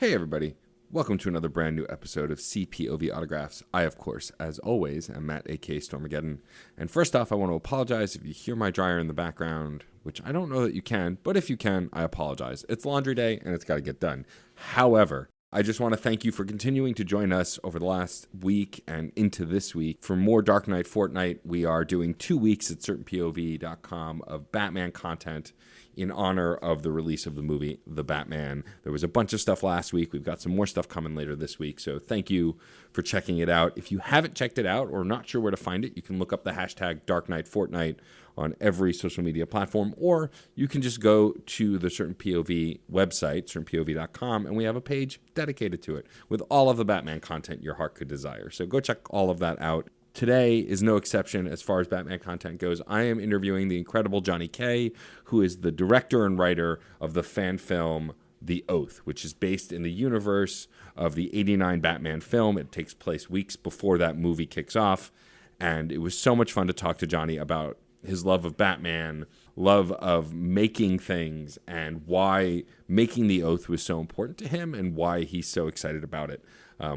Hey everybody, welcome to another brand new episode of CPOV Autographs. I, of course, as always, am Matt, aka Stormageddon. And first off, I want to apologize if you hear my dryer in the background, which I don't know that you can, but if you can, I apologize. It's laundry day and it's got to get done. However, I just want to thank you for continuing to join us over the last week and into this week. For more Dark Knight Fortnite, we are doing 2 weeks at certainpov.com of Batman content in honor of the release of the movie, The Batman. There was a bunch of stuff last week. We've got some more stuff coming later this week. So thank you for checking it out. If you haven't checked it out or not sure where to find it, you can look up the hashtag Dark Knight Fortnite on every social media platform, or you can just go to the Certain POV website, certainpov.com, and we have a page dedicated to it with all of the Batman content your heart could desire. So go check all of that out. Today is no exception as far as Batman content goes. I am interviewing the incredible Johnny K, who is the director and writer of the fan film The Oath, which is based in the universe of the '89 Batman film. It takes place weeks before that movie kicks off, and it was so much fun to talk to Johnny about his love of Batman, love of making things, and why making The Oath was so important to him and why he's so excited about it.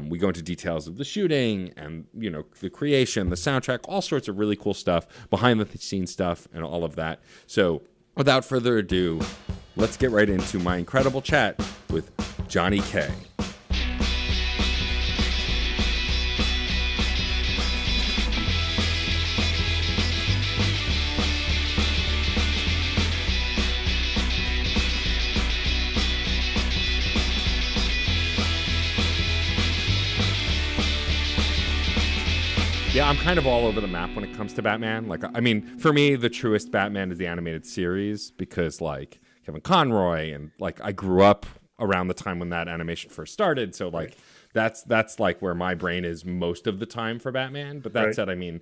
We go into details of the shooting and, the creation, the soundtrack, all sorts of really cool stuff, behind the scenes stuff, and all of that. So without further ado, let's get right into my incredible chat with Johnny K. Yeah, I'm kind of all over the map when it comes to Batman. For me, the truest Batman is the animated series because, Kevin Conroy and, I grew up around the time when that animation first started. So, that's where my brain is most of the time for Batman. But that said, of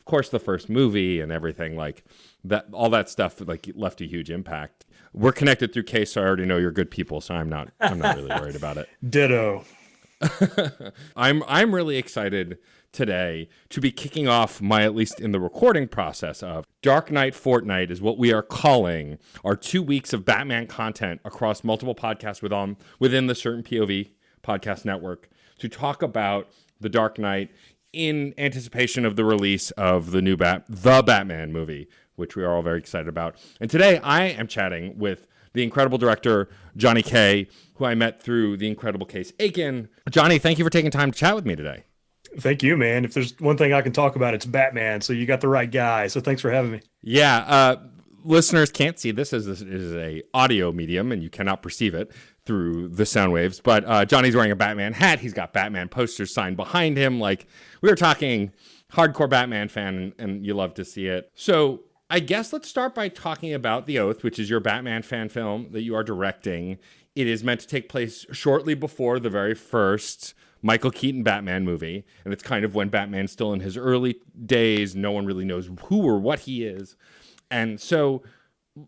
course, the first movie and everything, that, all that stuff, left a huge impact. We're connected through Case, so I already know you're good people, so I'm not really worried about it. Ditto. I'm really excited today to be kicking off my, at least in the recording process of Dark Knight Fortnite, is what we are calling our 2 weeks of Batman content across multiple podcasts within the Certain POV podcast network to talk about the Dark Knight in anticipation of the release of the new The Batman movie, which we are all very excited about. And today I am chatting with the incredible director, Johnny K, who I met through the incredible Case Aiken. Johnny, thank you for taking time to chat with me today. Thank you, man. If there's one thing I can talk about, it's Batman. So you got the right guy. So thanks for having me. Yeah. Listeners can't see this as this is a audio medium, and you cannot perceive it through the sound waves. But Johnny's wearing a Batman hat. He's got Batman posters signed behind him. We were talking hardcore Batman fan, and you love to see it. So I guess let's start by talking about The Oath, which is your Batman fan film that you are directing. It is meant to take place shortly before the very first Michael Keaton Batman movie, and it's kind of when Batman's still in his early days. No one really knows who or what he is. And so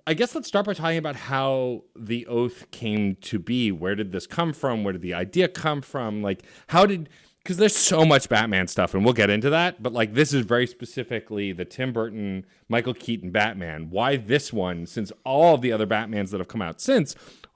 I guess let's start by talking about how The Oath came to be. Where did this come from? Where did the idea come from? Because there's so much Batman stuff, and we'll get into that, but this is very specifically the Tim Burton, Michael Keaton Batman. Why this one, since all of the other Batmans that have come out since,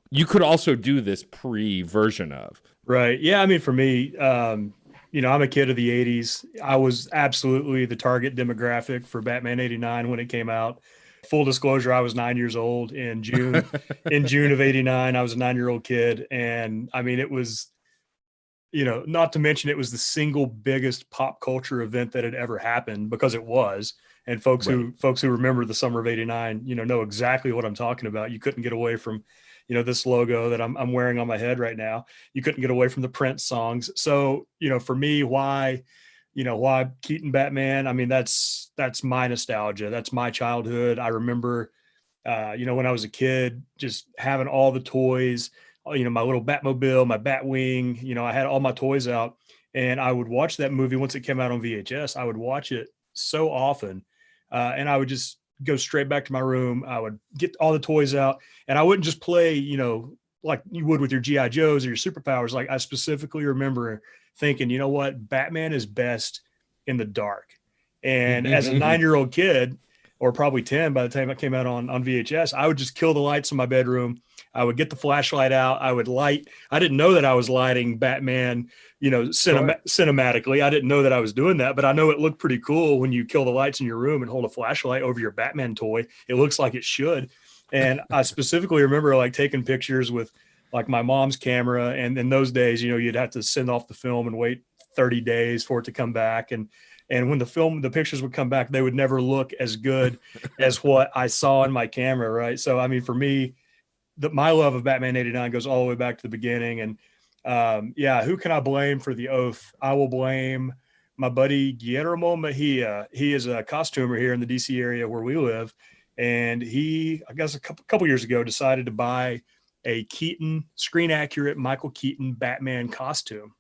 you could also do this pre-version of? Right. Yeah. For me, I'm a kid of the 80s. I was absolutely the target demographic for Batman 89 when it came out. Full disclosure, I was 9 years old in June. In June of 89, I was a 9-year-old kid. And it was, not to mention it was the single biggest pop culture event that had ever happened, because it was. And folks who remember the summer of 89, know exactly what I'm talking about. You couldn't get away from this logo that I'm wearing on my head right now. You couldn't get away from the Prince songs. So, for me, why Keaton Batman? That's my nostalgia. That's my childhood. I remember, when I was a kid, just having all the toys, my little Batmobile, my Batwing, I had all my toys out, and I would watch that movie once it came out on VHS. I would watch it so often, and I would just go straight back to my room. I would get all the toys out, and I wouldn't just play, like you would with your G.I. Joes or your superpowers. I specifically remember thinking, you know what, Batman is best in the dark. And as a 9-year-old kid, or probably 10 by the time it came out on VHS, I would just kill the lights in my bedroom. I would get the flashlight out. I would light. I didn't know that I was lighting Batman, cinematically. I didn't know that I was doing that, but I know it looked pretty cool when you kill the lights in your room and hold a flashlight over your Batman toy. It looks like it should. And I specifically remember like taking pictures with like my mom's camera. And in those days, you'd have to send off the film and wait 30 days for it to come back. And when the pictures would come back, they would never look as good as what I saw in my camera. Right. So, I mean, for me, my love of Batman 89 goes all the way back to the beginning. And who can I blame for the oath? I will blame my buddy Guillermo Mejia. He is a costumer here in the DC area where we live. And he, I guess a couple years ago, decided to buy a Keaton, screen accurate Michael Keaton Batman costume.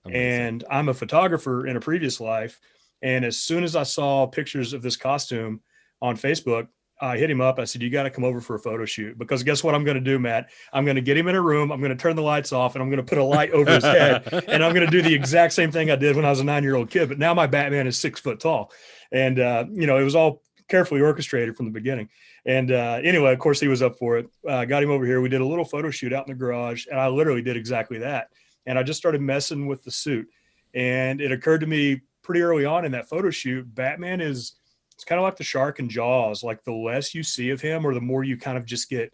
Amazing. And I'm a photographer in a previous life. And as soon as I saw pictures of this costume on Facebook, I hit him up. I said, you got to come over for a photo shoot, because guess what I'm going to do, Matt? I'm going to get him in a room. I'm going to turn the lights off and I'm going to put a light over his head. And I'm going to do the exact same thing I did when I was a 9-year-old kid. But now my Batman is 6 foot tall. And, it was all carefully orchestrated from the beginning. And anyway, of course, he was up for it. Got him over here. We did a little photo shoot out in the garage. And I literally did exactly that. And I just started messing with the suit. And it occurred to me pretty early on in that photo shoot, Batman it's kind of like the shark in Jaws. Like the less you see of him or the more you kind of just get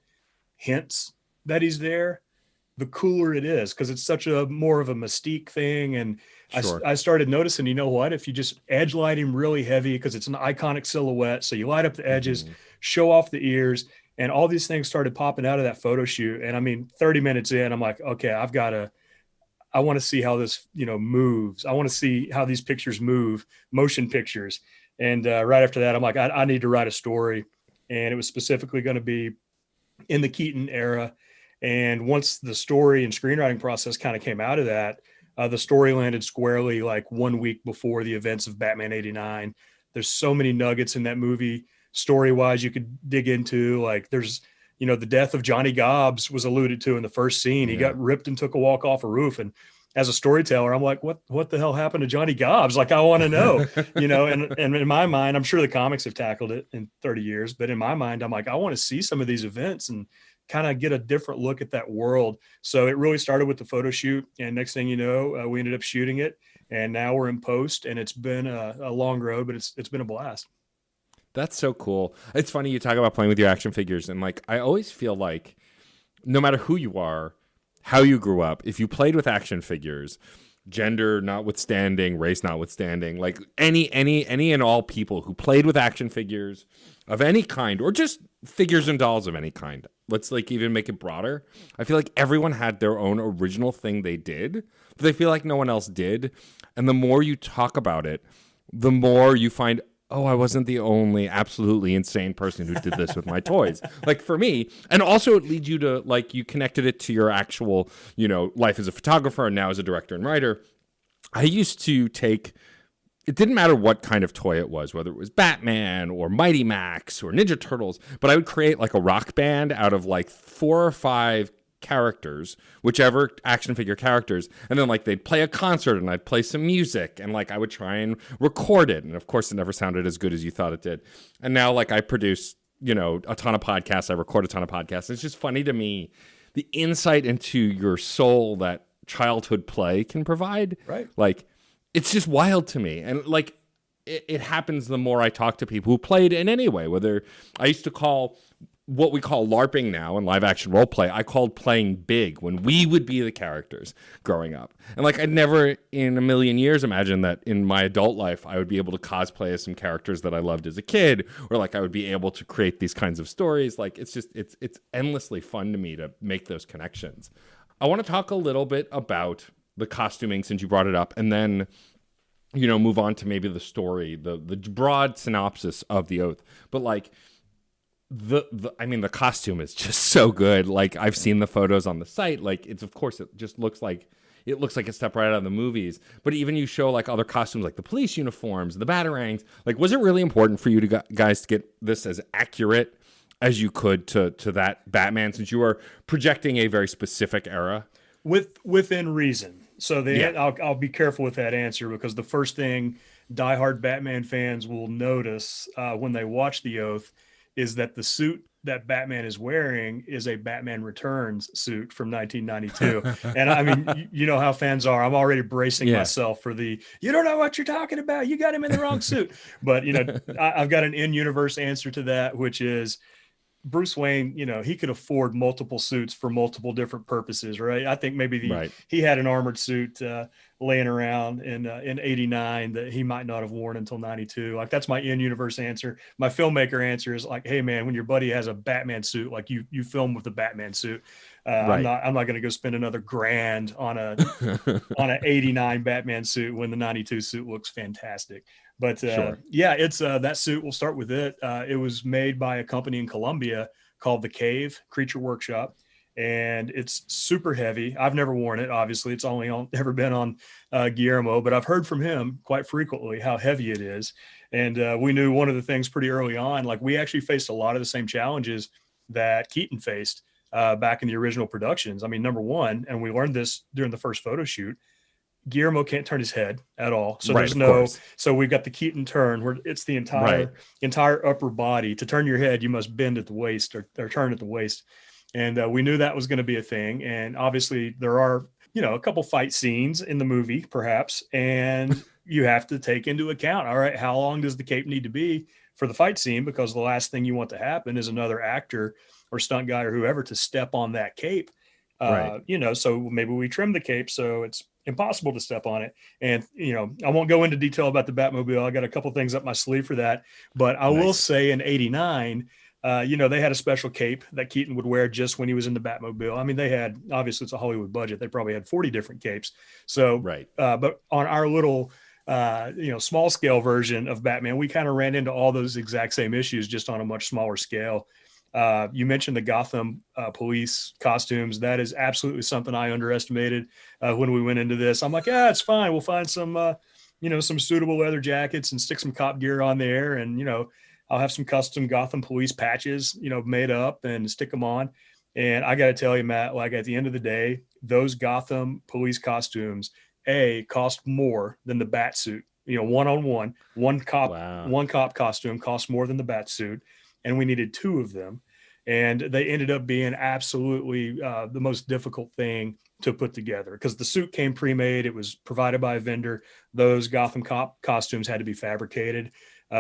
hints that he's there, the cooler it is, because it's such a more of a mystique thing. And sure. I started noticing, if you just edge light him really heavy, because it's an iconic silhouette. So you light up the edges, show off the ears, and all these things started popping out of that photo shoot. And I mean, 30 minutes in, I'm like, okay, I want to see how this, moves. I want to see how these pictures move, motion pictures. And right after that, I'm like, I need to write a story. And it was specifically going to be in the Keaton era. And once the story and screenwriting process kind of came out of that, the story landed squarely like 1 week before the events of Batman 89. There's so many nuggets in that movie, story-wise, you could dig into. Like there's, the death of Johnny Gobbs was alluded to in the first scene. He got ripped and took a walk off a roof. And as a storyteller, I'm like, what the hell happened to Johnny Gobbs? Like, I want to know, and in my mind, I'm sure the comics have tackled it in 30 years, but in my mind, I'm like, I want to see some of these events and kind of get a different look at that world. So it really started with the photo shoot. And next thing you know, we ended up shooting it, and now we're in post, and it's been a long road, but it's been a blast. That's so cool. It's funny you talk about playing with your action figures, and like I always feel like no matter who you are, how you grew up, if you played with action figures, gender notwithstanding, race notwithstanding, like any and all people who played with action figures of any kind, or just figures and dolls of any kind, let's like even make it broader. I feel like everyone had their own original thing they did that they feel like no one else did. And the more you talk about it, the more you find, oh, I wasn't the only absolutely insane person who did this with my toys. Like for me, and also it leads you to, like, you connected it to your actual, life as a photographer and now as a director and writer. I used to take, it didn't matter what kind of toy it was, whether it was Batman or Mighty Max or Ninja Turtles, but I would create like a rock band out of like 4 or 5 characters, whichever action figure characters, and then like they'd play a concert and I'd play some music, and like I would try and record it, and of course it never sounded as good as you thought it did. And now like I produce a ton of podcasts, I record a ton of podcasts. It's just funny to me the insight into your soul that childhood play can provide. Right. Like it's just wild to me. And like it happens the more I talk to people who played in any way, whether I used to call what we call LARPing now in live action role play, I called playing big, when we would be the characters growing up. And like I'd never in a million years imagined that in my adult life I would be able to cosplay as some characters that I loved as a kid, or like I would be able to create these kinds of stories. Like it's endlessly fun to me to make those connections. I want to talk a little bit about the costuming since you brought it up, and then move on to maybe the story, the broad synopsis of the Oath. But like the costume is just so good. Like I've seen the photos on the site. Like it just looks like a step right out of the movies. But even you show like other costumes, like the police uniforms, the batarangs. Like, was it really important for you to guys to get this as accurate as you could to that Batman, since you are projecting a very specific era? Within reason. So I'll be careful with that answer, because the first thing diehard Batman fans will notice when they watch The Oath is that the suit that Batman is wearing is a Batman Returns suit from 1992. And I mean, you know how fans are. I'm already bracing Yeah. myself for you don't know what you're talking about. You got him in the wrong suit. But, I've got an in-universe answer to that, which is Bruce Wayne, he could afford multiple suits for multiple different purposes, right? I think maybe Right. he had an armored suit laying around in '89 that he might not have worn until '92. Like, that's my in-universe answer. My filmmaker answer is like, hey man, when your buddy has a Batman suit, like you film with the Batman suit. Right. I'm not going to go spend another grand on an '89 Batman suit when the '92 suit looks fantastic. But Sure. yeah, it's that suit. We'll start with it. It was made by a company in Colombia called The Cave Creature Workshop, and it's super heavy. I've never worn it. Obviously, it's only ever been on Guillermo, but I've heard from him quite frequently how heavy it is. And we knew one of the things pretty early on, like we actually faced a lot of the same challenges that Keaton faced back in the original productions. I mean, number one, and we learned this during the first photo shoot, Guillermo can't turn his head at all. So Right, so we've got the Keaton turn where it's the entire upper body. To turn your head, you must bend at the waist or turn at the waist. And we knew that was going to be a thing. And obviously there are, a couple fight scenes in the movie, perhaps, and you have to take into account, all right, how long does the cape need to be for the fight scene? Because the last thing you want to happen is another actor or stunt guy or whoever to step on that cape. Right. So maybe we trim the cape so it's impossible to step on it. And, I won't go into detail about the Batmobile. I got a couple things up my sleeve for that. But I will say in '89, they had a special cape that Keaton would wear just when he was in the Batmobile. I mean, they had, obviously it's a Hollywood budget. They probably had 40 different capes. So, Right. But on our little, small scale version of Batman, we kind of ran into all those exact same issues, just on a much smaller scale. You mentioned the Gotham police costumes. That is absolutely something I underestimated when we went into this. I'm like, it's fine. We'll find some, some suitable leather jackets and stick some cop gear on there. And, I'll have some custom Gotham police patches, made up and stick them on. And I got to tell you, Matt, like at the end of the day, those Gotham police costumes, cost more than the bat suit. One-on-one, one cop costume costs more than the bat suit. And we needed two of them. And they ended up being absolutely the most difficult thing to put together because the suit came pre-made. It was provided by a vendor. Those Gotham cop costumes had to be fabricated.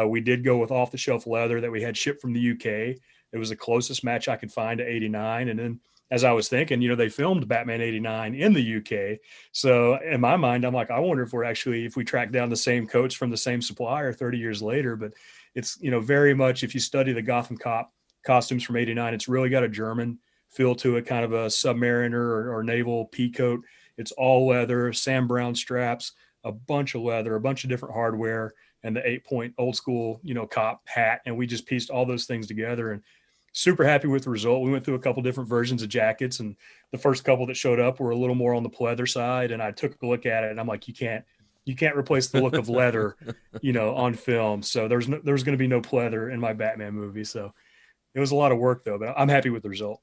We did go with off-the-shelf leather that we had shipped from the UK. It was the closest match I could find to '89. And then as I was thinking, they filmed Batman '89 in the UK. So in my mind, I'm like, I wonder if we track down the same coats from the same supplier 30 years later. But it's, very much, if you study the Gotham cop costumes from '89, it's really got a German feel to it, kind of a submariner or naval pea coat. It's all leather, Sam Brown straps, a bunch of leather, a bunch of different hardware, and the 8-point old school, cop hat. And we just pieced all those things together and super happy with the result. We went through a couple different versions of jackets, and the first couple that showed up were a little more on the pleather side. And I took a look at it and I'm like, you can't replace the look of leather, on film. So there's going to be no pleather in my Batman movie. So it was a lot of work though, but I'm happy with the result.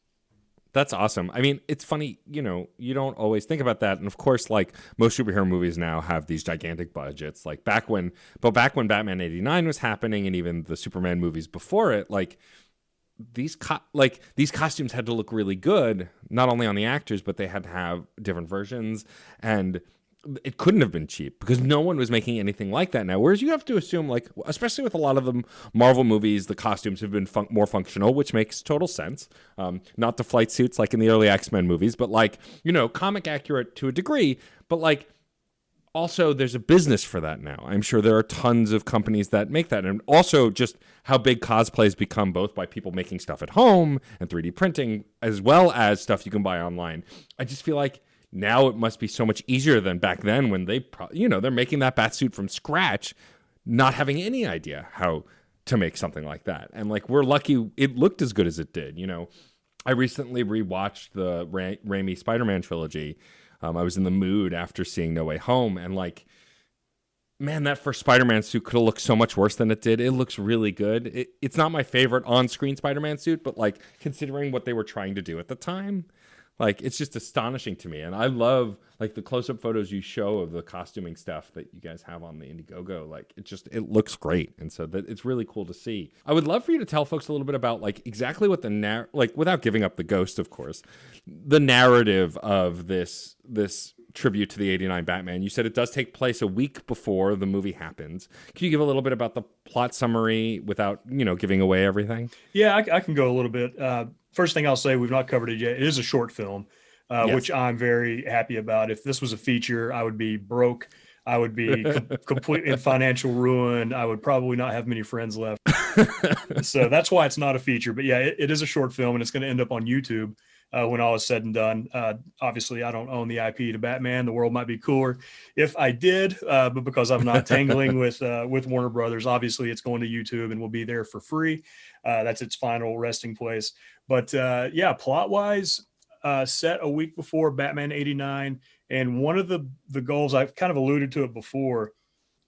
That's awesome. I mean, it's funny, you don't always think about that. And of course, like most superhero movies now have these gigantic budgets. Like back when Batman '89 was happening, and even the Superman movies before it, like these costumes had to look really good, not only on the actors, but they had to have different versions, and it couldn't have been cheap because no one was making anything like that now. Whereas you have to assume, like, especially with a lot of the Marvel movies, the costumes have been more functional, which makes total sense. Not the flight suits like in the early X-Men movies, but like, comic accurate to a degree. But like, also there's a business for that now. I'm sure there are tons of companies that make that. And also just how big cosplay has become, both by people making stuff at home and 3D printing, as well as stuff you can buy online. I just feel like now it must be so much easier than back then when they're making that bat suit from scratch, not having any idea how to make something like that. And like, we're lucky it looked as good as it did. I recently rewatched the Raimi Spider-Man trilogy. I was in the mood after seeing No Way Home, and like, man, that first Spider-Man suit could have looked so much worse than it did. It looks really good. It's not my favorite on-screen Spider-Man suit, but like, considering what they were trying to do at the time, Like, it's just astonishing to me. And I love, like, the close-up photos you show of the costuming stuff that you guys have on the Indiegogo. Like, it looks great. And so that it's really cool to see. I would love for you to tell folks a little bit about, like, exactly what like, without giving up the ghost, of course, the narrative of this tribute to the 89 Batman. You said it does take place a week before the movie happens. Can you give a little bit about the plot summary without, giving away everything? Yeah, I can go a little bit. First thing I'll say, we've not covered it yet. It is a short film, Yes. which I'm very happy about. If this was a feature, I would be broke. I would be completely in financial ruin. I would probably not have many friends left. So that's why it's not a feature. But yeah, it is a short film, and it's going to end up on YouTube when all is said and done. Obviously, I don't own the IP to Batman. The world might be cooler if I did, but because I'm not tangling with Warner Brothers, obviously it's going to YouTube and will be there for free. That's its final resting place. But yeah, plot-wise, set a week before Batman 89. And one of the goals, I've kind of alluded to it before,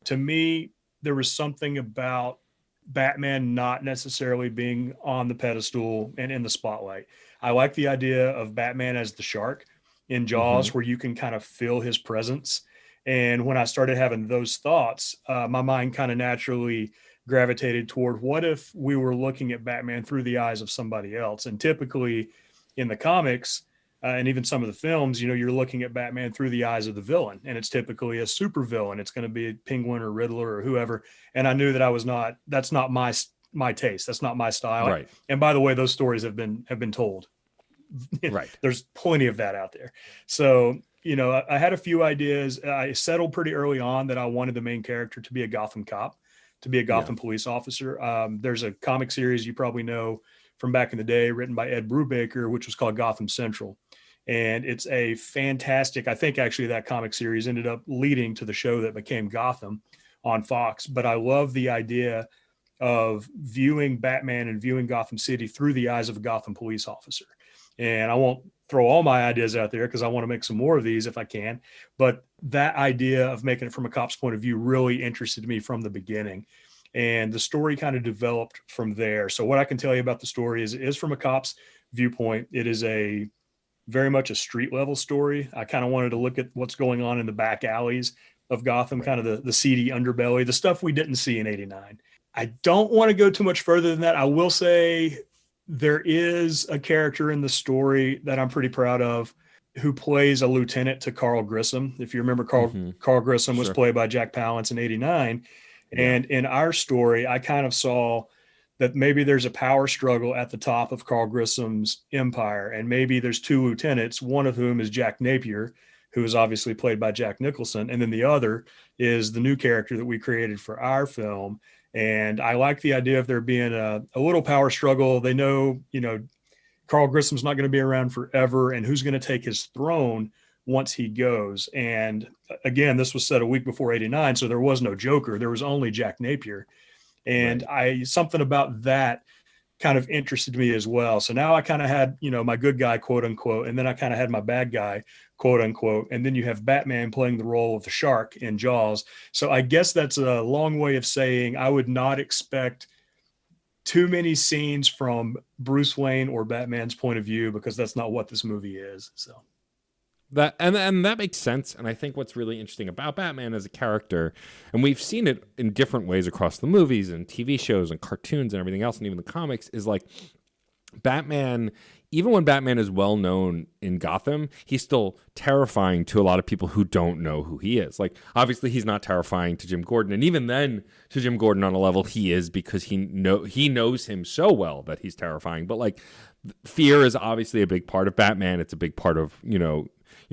to me, there was something about Batman not necessarily being on the pedestal and in the spotlight. I like the idea of Batman as the shark in Jaws, where you can kind of feel his presence. And when I started having those thoughts, my mind kind of naturally gravitated toward, what if we were looking at Batman through the eyes of somebody else? And typically in the comics, and even some of the films, you're looking at Batman through the eyes of the villain, and it's typically a super villain. It's going to be Penguin or Riddler or whoever. And I knew that that's not my taste. That's not my style. Right. And by the way, those stories have been told. Right. There's plenty of that out there. So, I had a few ideas. I settled pretty early on that I wanted the main character to be a Gotham cop, to be a Gotham police officer. There's a comic series you probably know from back in the day, written by Ed Brubaker, which was called Gotham Central. And it's a fantastic, I think actually that comic series ended up leading to the show that became Gotham on Fox. But I love the idea of viewing Batman and viewing Gotham City through the eyes of a Gotham police officer. And I won't throw all my ideas out there because I want to make some more of these if I can. But that idea of making it from a cop's point of view really interested me from the beginning. And the story kind of developed from there. So what I can tell you about the story is it is from a cop's viewpoint. It is very much a street level story. I kind of wanted to look at what's going on in the back alleys of Gotham, kind of the seedy underbelly, the stuff we didn't see in 89. I don't want to go too much further than that. I will say there is a character in the story that I'm pretty proud of who plays a lieutenant to Carl Grissom. If you remember, Carl Grissom was played by Jack Palance in 89. And in our story, I kind of saw that maybe there's a power struggle at the top of Carl Grissom's empire. And maybe there's two lieutenants, one of whom is Jack Napier, who is obviously played by Jack Nicholson. And then the other is the new character that we created for our film. And I like the idea of there being a little power struggle. They know, Carl Grissom's not going to be around forever, and who's going to take his throne once he goes. And again, this was set a week before 89. So there was no Joker. There was only Jack Napier. And something about that kind of interested me as well. So now I kind of had, my good guy, quote unquote, and then I kind of had my bad guy, quote unquote. And then you have Batman playing the role of the shark in Jaws. So I guess that's a long way of saying I would not expect too many scenes from Bruce Wayne or Batman's point of view, because that's not what this movie is. So that and that makes sense. And I think what's really interesting about Batman as a character, and we've seen it in different ways across the movies and TV shows and cartoons and everything else, and even the comics, is like Batman, even when Batman is well known in Gotham, he's still terrifying to a lot of people who don't know who he is. Like, obviously he's not terrifying to Jim Gordon, and even then to Jim Gordon on a level he is, because he knows him so well that he's terrifying. But like, fear is obviously a big part of Batman. It's a big part of,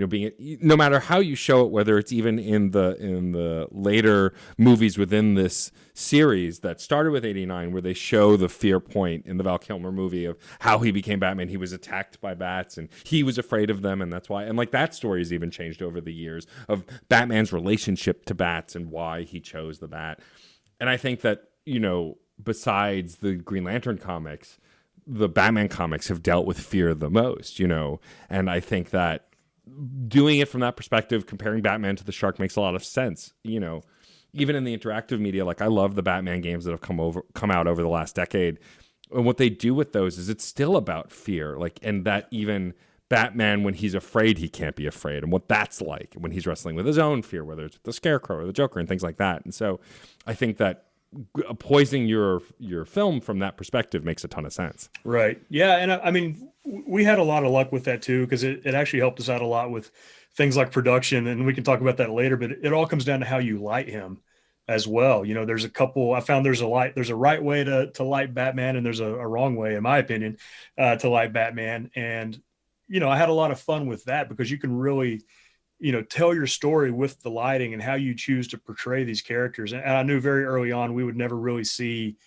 being, no matter how you show it, whether it's even in the later movies within this series that started with 89, where they show the fear point in the Val Kilmer movie of how he became Batman. He was attacked by bats and he was afraid of them, and that's why. And like, that story has even changed over the years of Batman's relationship to bats and why he chose the bat. And I think that, besides the Green Lantern comics, the Batman comics have dealt with fear the most, and I think that doing it from that perspective, comparing Batman to the shark, makes a lot of sense. Even in the interactive media, like, I love the Batman games that have come out over the last decade. And what they do with those is it's still about fear. Like, and that even Batman, when he's afraid, he can't be afraid, and what that's like when he's wrestling with his own fear, whether it's the Scarecrow or the Joker and things like that. And so I think that poising your film from that perspective makes a ton of sense. Right. Yeah. And I mean, we had a lot of luck with that too, because it actually helped us out a lot with things like production. And we can talk about that later, but it all comes down to how you light him as well. You know, there's a couple, I found there's a right way to light Batman, and there's a wrong way, in my opinion, to light Batman. And, you know, I had a lot of fun with that because you can really, you know, tell your story with the lighting and how you choose to portray these characters. And I knew very early on we would never really see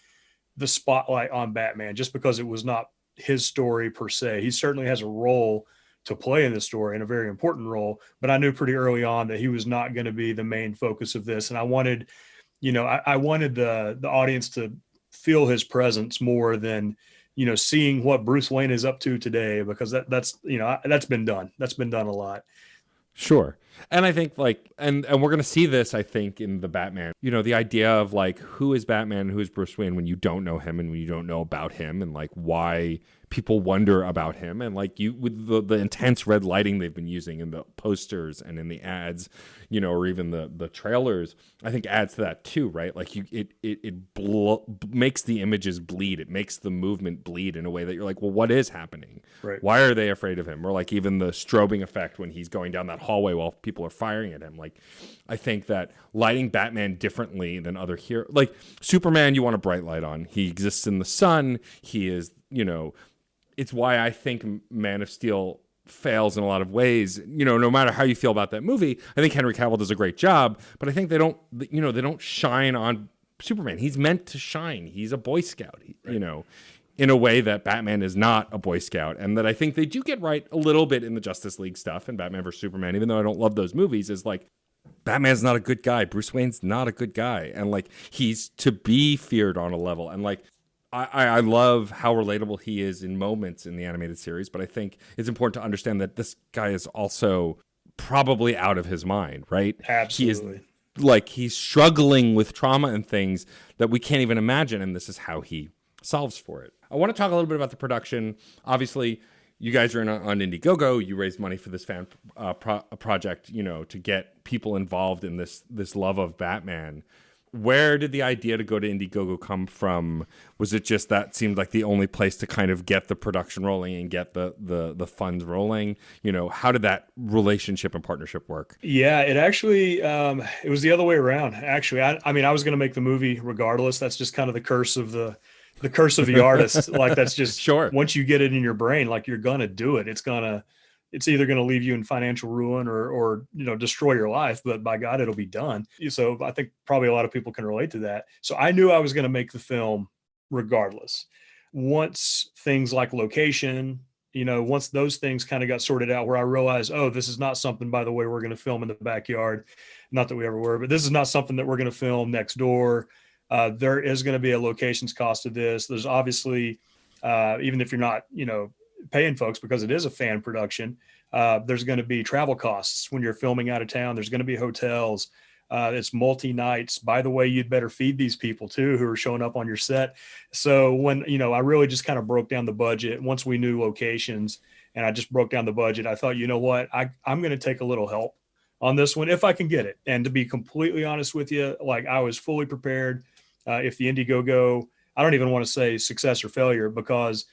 the spotlight on Batman just because it was not his story per se. He certainly has a role to play in this story, and a very important role, but I knew pretty early on that he was not going to be the main focus of this. And I wanted, you know, I wanted the audience to feel his presence more than, you know, seeing what Bruce Wayne is up to today, because that's, you know, that's been done. That's been done a lot. Sure. And I think like, and we're going to see this, I think, in the Batman, you know, the idea of like, who is Batman, who is Bruce Wayne when you don't know him and when you don't know about him, and like why people wonder about him. And like you, with the intense red lighting they've been using in the posters and in the ads, you know, or even the trailers, I think adds to that too, right? Like it makes the images bleed. It makes the movement bleed in a way that you're like, well, what is happening? Right. Why are they afraid of him? Or like even the strobing effect when he's going down that hallway while people are firing at him. Like, I think that lighting Batman differently than other heroes, like Superman, you want a bright light on. He exists in the sun. He is, you know, it's why I think Man of Steel fails in a lot of ways. You know, no matter how you feel about that movie, I think Henry Cavill does a great job, but I think they don't shine on Superman. He's meant to shine. He's a Boy Scout, you know, in a way that Batman is not a Boy Scout. And that I think they do get right a little bit in the Justice League stuff and Batman vs. Superman, even though I don't love those movies, is like, Batman's not a good guy. Bruce Wayne's not a good guy. And like, he's to be feared on a level. And like, I love how relatable he is in moments in the animated series, but I think it's important to understand that this guy is also probably out of his mind, right? Absolutely. He is like, he's struggling with trauma and things that we can't even imagine, and this is how he solves for it. I want to talk a little bit about the production. Obviously, you guys are on Indiegogo. You raised money for this fan project, you know, to get people involved in this love of Batman. Where did the idea to go to Indiegogo come from? Was it just that seemed like the only place to kind of get the production rolling and get the funds rolling? You know, how did that relationship and partnership work? Yeah, it actually, it was the other way around. Actually, I mean, I was going to make the movie regardless. That's just kind of the curse of the curse of the artist. Like, that's just, sure. Once you get it in your brain, like, you're going to do it. It's either going to leave you in financial ruin or, you know, destroy your life, but by God, it'll be done. So I think probably a lot of people can relate to that. So I knew I was going to make the film regardless. Once things like location, you know, once those things kind of got sorted out, where I realized, oh, this is not something, by the way, we're going to film in the backyard. Not that we ever were, but this is not something that we're going to film next door. There is going to be a locations cost to this. There's obviously, even if you're not, you know, paying folks, because it is a fan production, there's going to be travel costs when you're filming out of town. There's going to be hotels. It's multi-nights. By the way, you'd better feed these people too who are showing up on your set. So when, you know, I really just kind of broke down the budget once we knew locations, and I just broke down the budget. I thought, you know what, I'm going to take a little help on this one if I can get it. And to be completely honest with you, like, I was fully prepared. If the Indiegogo, I don't even want to say success or failure, because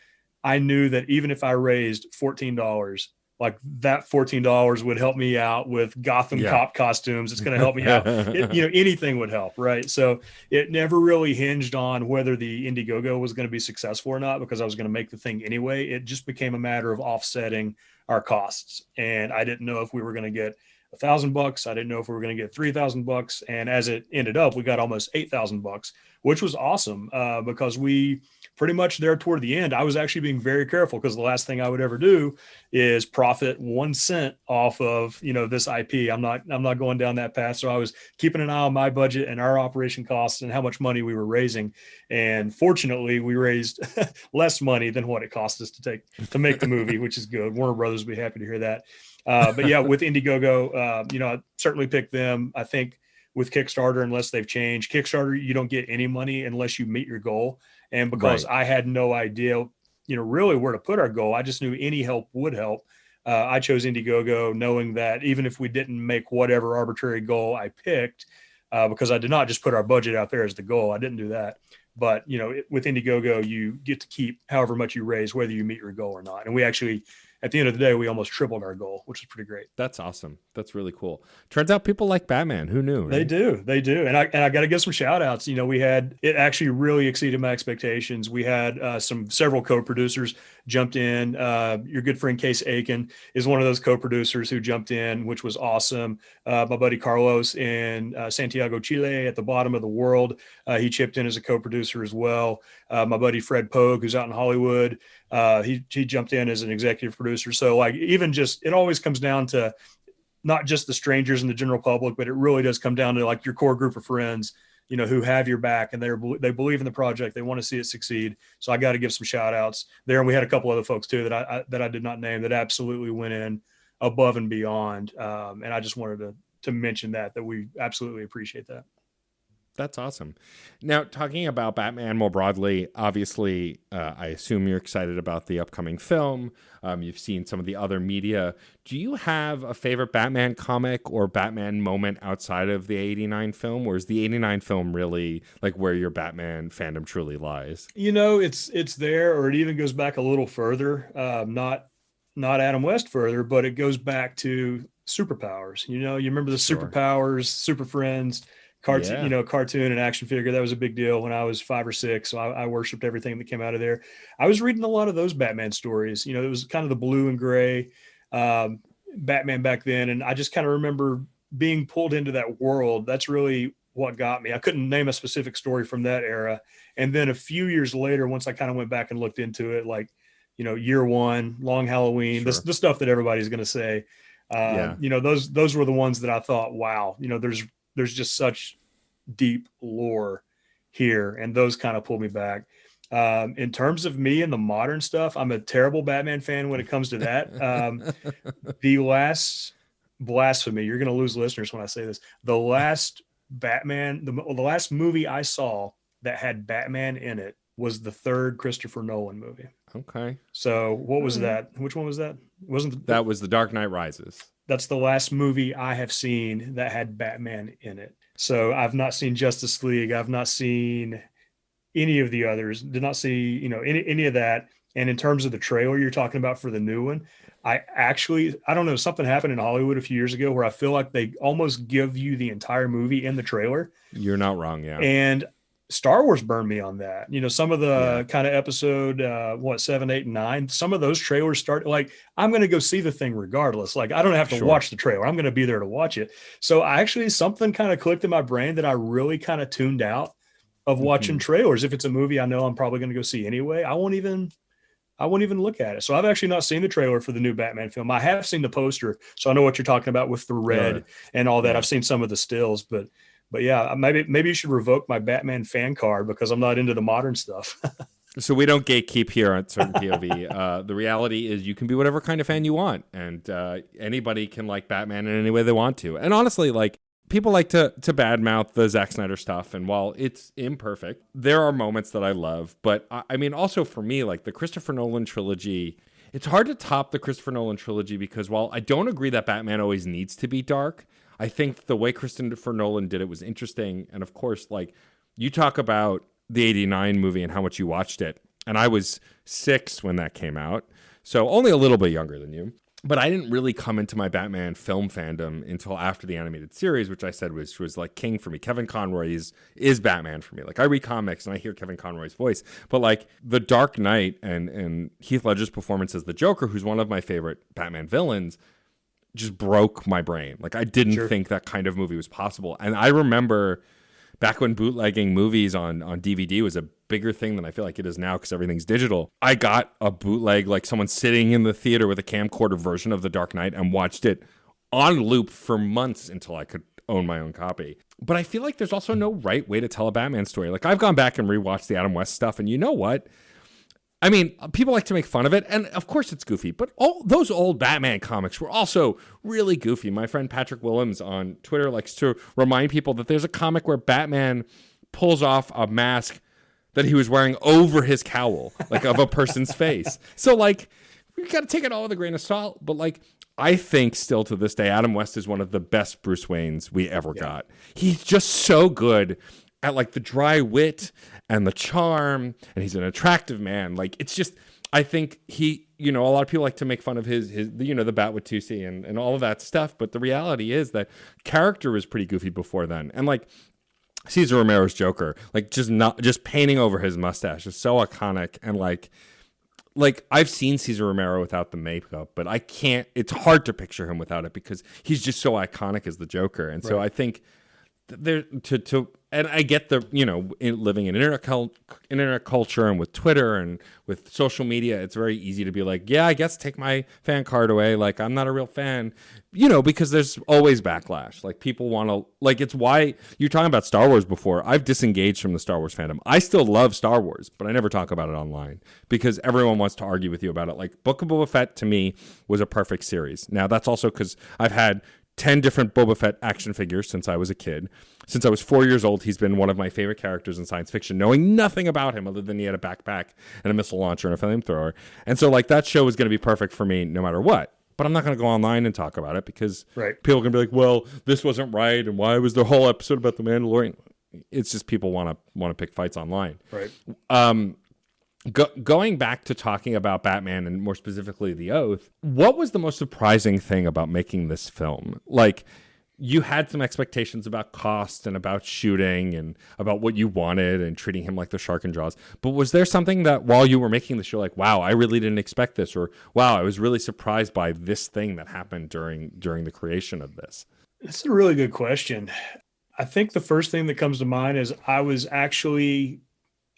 I knew that even if I raised $14, like, that $14 would help me out with Gotham cop costumes. It's going to help me out. You know, anything would help. Right. So it never really hinged on whether the Indiegogo was going to be successful or not, because I was going to make the thing anyway. It just became a matter of offsetting our costs. And I didn't know if we were going to get $1,000. I didn't know if we were going to get $3,000. And as it ended up, we got almost $8,000, which was awesome, because we pretty much there toward the end, I was actually being very careful, because the last thing I would ever do is profit 1 cent off of, you know, this IP. I'm not going down that path. So I was keeping an eye on my budget and our operation costs and how much money we were raising. And fortunately, we raised less money than what it cost us to make the movie, which is good. Warner Brothers will be happy to hear that. But yeah, with Indiegogo, you know, I certainly picked them. I think with Kickstarter, unless they've changed, Kickstarter, you don't get any money unless you meet your goal. And because I had no idea, you know, really where to put our goal, I just knew any help would help. I chose Indiegogo knowing that even if we didn't make whatever arbitrary goal I picked, because I did not just put our budget out there as the goal. I didn't do that. But, with Indiegogo, you get to keep however much you raise, whether you meet your goal or not. And we actually, at the end of the day, we almost tripled our goal, which is pretty great. That's awesome. That's really cool. Turns out people like Batman. Who knew? Right? They do. And I got to give some shout outs. It actually really exceeded my expectations. We had several co-producers jumped in. Your good friend Case Aiken is one of those co-producers who jumped in, which was awesome. My buddy Carlos in Santiago, Chile, at the bottom of the world, he chipped in as a co-producer as well. My buddy Fred Pogue, who's out in Hollywood, he jumped in as an executive producer. So it always comes down to not just the strangers and the general public, but it really does come down to like your core group of friends, who have your back and they believe in the project. They want to see it succeed. So I got to give some shout outs there. And we had a couple other folks too that I did not name that absolutely went in above and beyond. And I just wanted to mention that we absolutely appreciate that. That's awesome. Now, talking about Batman more broadly, obviously, I assume you're excited about the upcoming film. You've seen some of the other media. Do you have a favorite Batman comic or Batman moment outside of the 89 film? Or is the 89 film really like where your Batman fandom truly lies? It's there, or it even goes back a little further. Not Adam West further, but it goes back to superpowers. You remember the superpowers, Super Friends, cartoon and action figure. That was a big deal when I was 5 or 6. So I worshiped everything that came out of there. I was reading a lot of those Batman stories. It was kind of the blue and gray Batman back then. And I just kind of remember being pulled into that world. That's really what got me. I couldn't name a specific story from that era. And then a few years later, once I kind of went back and looked into it, Year One, Long Halloween, the stuff that everybody's going to say, those were the ones that I thought, wow, there's just such deep lore here. And those kind of pull me back. In terms of me and the modern stuff, I'm a terrible Batman fan when it comes to that. The last blasphemy, you're going to lose listeners when I say this. The last Batman, the last movie I saw that had Batman in it was the third Christopher Nolan movie. Okay. So what was that? Which one was that? That was The Dark Knight Rises. That's the last movie I have seen that had Batman in it. So I've not seen Justice League. I've not seen any of the others. Did not see, any of that. And in terms of the trailer you're talking about for the new one, I don't know, something happened in Hollywood a few years ago where I feel like they almost give you the entire movie in the trailer. You're not wrong, yeah. And Star Wars burned me on that. Some of the kind of episode, 7, 8, and 9, some of those trailers start I'm going to go see the thing regardless. I don't have to watch the trailer. I'm going to be there to watch it. So something kind of clicked in my brain that I really kind of tuned out of watching trailers. If it's a movie I know I'm probably going to go see anyway, I won't even look at it. So I've actually not seen the trailer for the new Batman film. I have seen the poster, so I know what you're talking about with the red and all that. Yeah. I've seen some of the stills, but yeah, maybe you should revoke my Batman fan card because I'm not into the modern stuff. So we don't gatekeep here on Certain POV. The reality is you can be whatever kind of fan you want, and anybody can like Batman in any way they want to. And honestly, people like to badmouth the Zack Snyder stuff, and while it's imperfect, there are moments that I love. But I mean, also for me, the Christopher Nolan trilogy, it's hard to top the Christopher Nolan trilogy because while I don't agree that Batman always needs to be dark, I think the way Christopher Nolan did it was interesting. And of course, you talk about the 89 movie and how much you watched it. And I was 6 when that came out. So only a little bit younger than you. But I didn't really come into my Batman film fandom until after the animated series, which I said was king for me. Kevin Conroy is Batman for me. I read comics and I hear Kevin Conroy's voice. But The Dark Knight and Heath Ledger's performance as the Joker, who's one of my favorite Batman villains, just broke my brain. I didn't think that kind of movie was possible. And I remember back when bootlegging movies on DVD was a bigger thing than I feel like it is now because everything's digital. I got a bootleg, someone sitting in the theater with a camcorder version of The Dark Knight and watched it on loop for months until I could own my own copy. But I feel like there's also no right way to tell a Batman story. I've gone back and rewatched the Adam West stuff, and you know what? I mean, people like to make fun of it, and of course it's goofy, but all those old Batman comics were also really goofy. My friend Patrick Willems on Twitter likes to remind people that there's a comic where Batman pulls off a mask that he was wearing over his cowl, of a person's face. So, we got to take it all with a grain of salt. But like, I think still to this day, Adam West is one of the best Bruce Waynes we ever got. He's just so good at like the dry wit and the charm, and he's an attractive man. Like, it's just, I think he, you know, a lot of people like to make fun of his you know, the Bat-Watusi and all of that stuff. But the reality is that character was pretty goofy before then. And like, Cesar Romero's Joker, like just painting over his mustache is so iconic. And like I've seen Cesar Romero without the makeup, but I can't, it's hard to picture him without it because he's just so iconic as the Joker. And so I think there and I get the, you know, living in internet culture and with Twitter and with social media, it's very easy to be like, yeah, I guess take my fan card away. Like, I'm not a real fan, you know, because there's always backlash. Like, people want to, like, it's why you're talking about Star Wars before. I've disengaged from the Star Wars fandom. I still love Star Wars, but I never talk about it online because everyone wants to argue with you about it. Like, Book of Boba Fett to me was a perfect series. Now, that's also because I've had 10 different Boba Fett action figures since I was a kid. Since I was 4 years old, he's been one of my favorite characters in science fiction, knowing nothing about him other than he had a backpack and a missile launcher and a flamethrower. And so, like, that show was going to be perfect for me no matter what. But I'm not going to go online and talk about it because people are going to be like, well, this wasn't right, and why was the whole episode about the Mandalorian? It's just people want to pick fights online. Right. Going back to talking about Batman and more specifically The Oath, what was the most surprising thing about making this film? Like, you had some expectations about cost and about shooting and about what you wanted and treating him like the shark in Jaws. But was there something that while you were making this, you're like, wow, I really didn't expect this, or wow, I was really surprised by this thing that happened during the creation of this? That's a really good question. I think the first thing that comes to mind is I was actually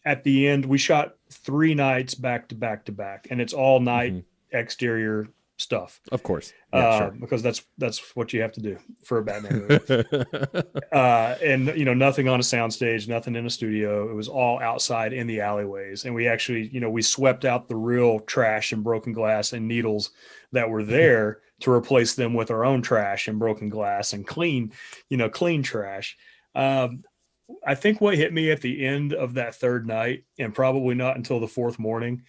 at the end, we shot 3 nights back to back to back, and it's all night exterior stuff. Of course. Yeah, sure. Because that's what you have to do for a Batman movie. And, you know, nothing on a soundstage, nothing in a studio. It was all outside in the alleyways. And we actually, you know, we swept out the real trash and broken glass and needles that were there to replace them with our own trash and broken glass and clean trash. I think what hit me at the end of that third night, and probably not until the fourth morning,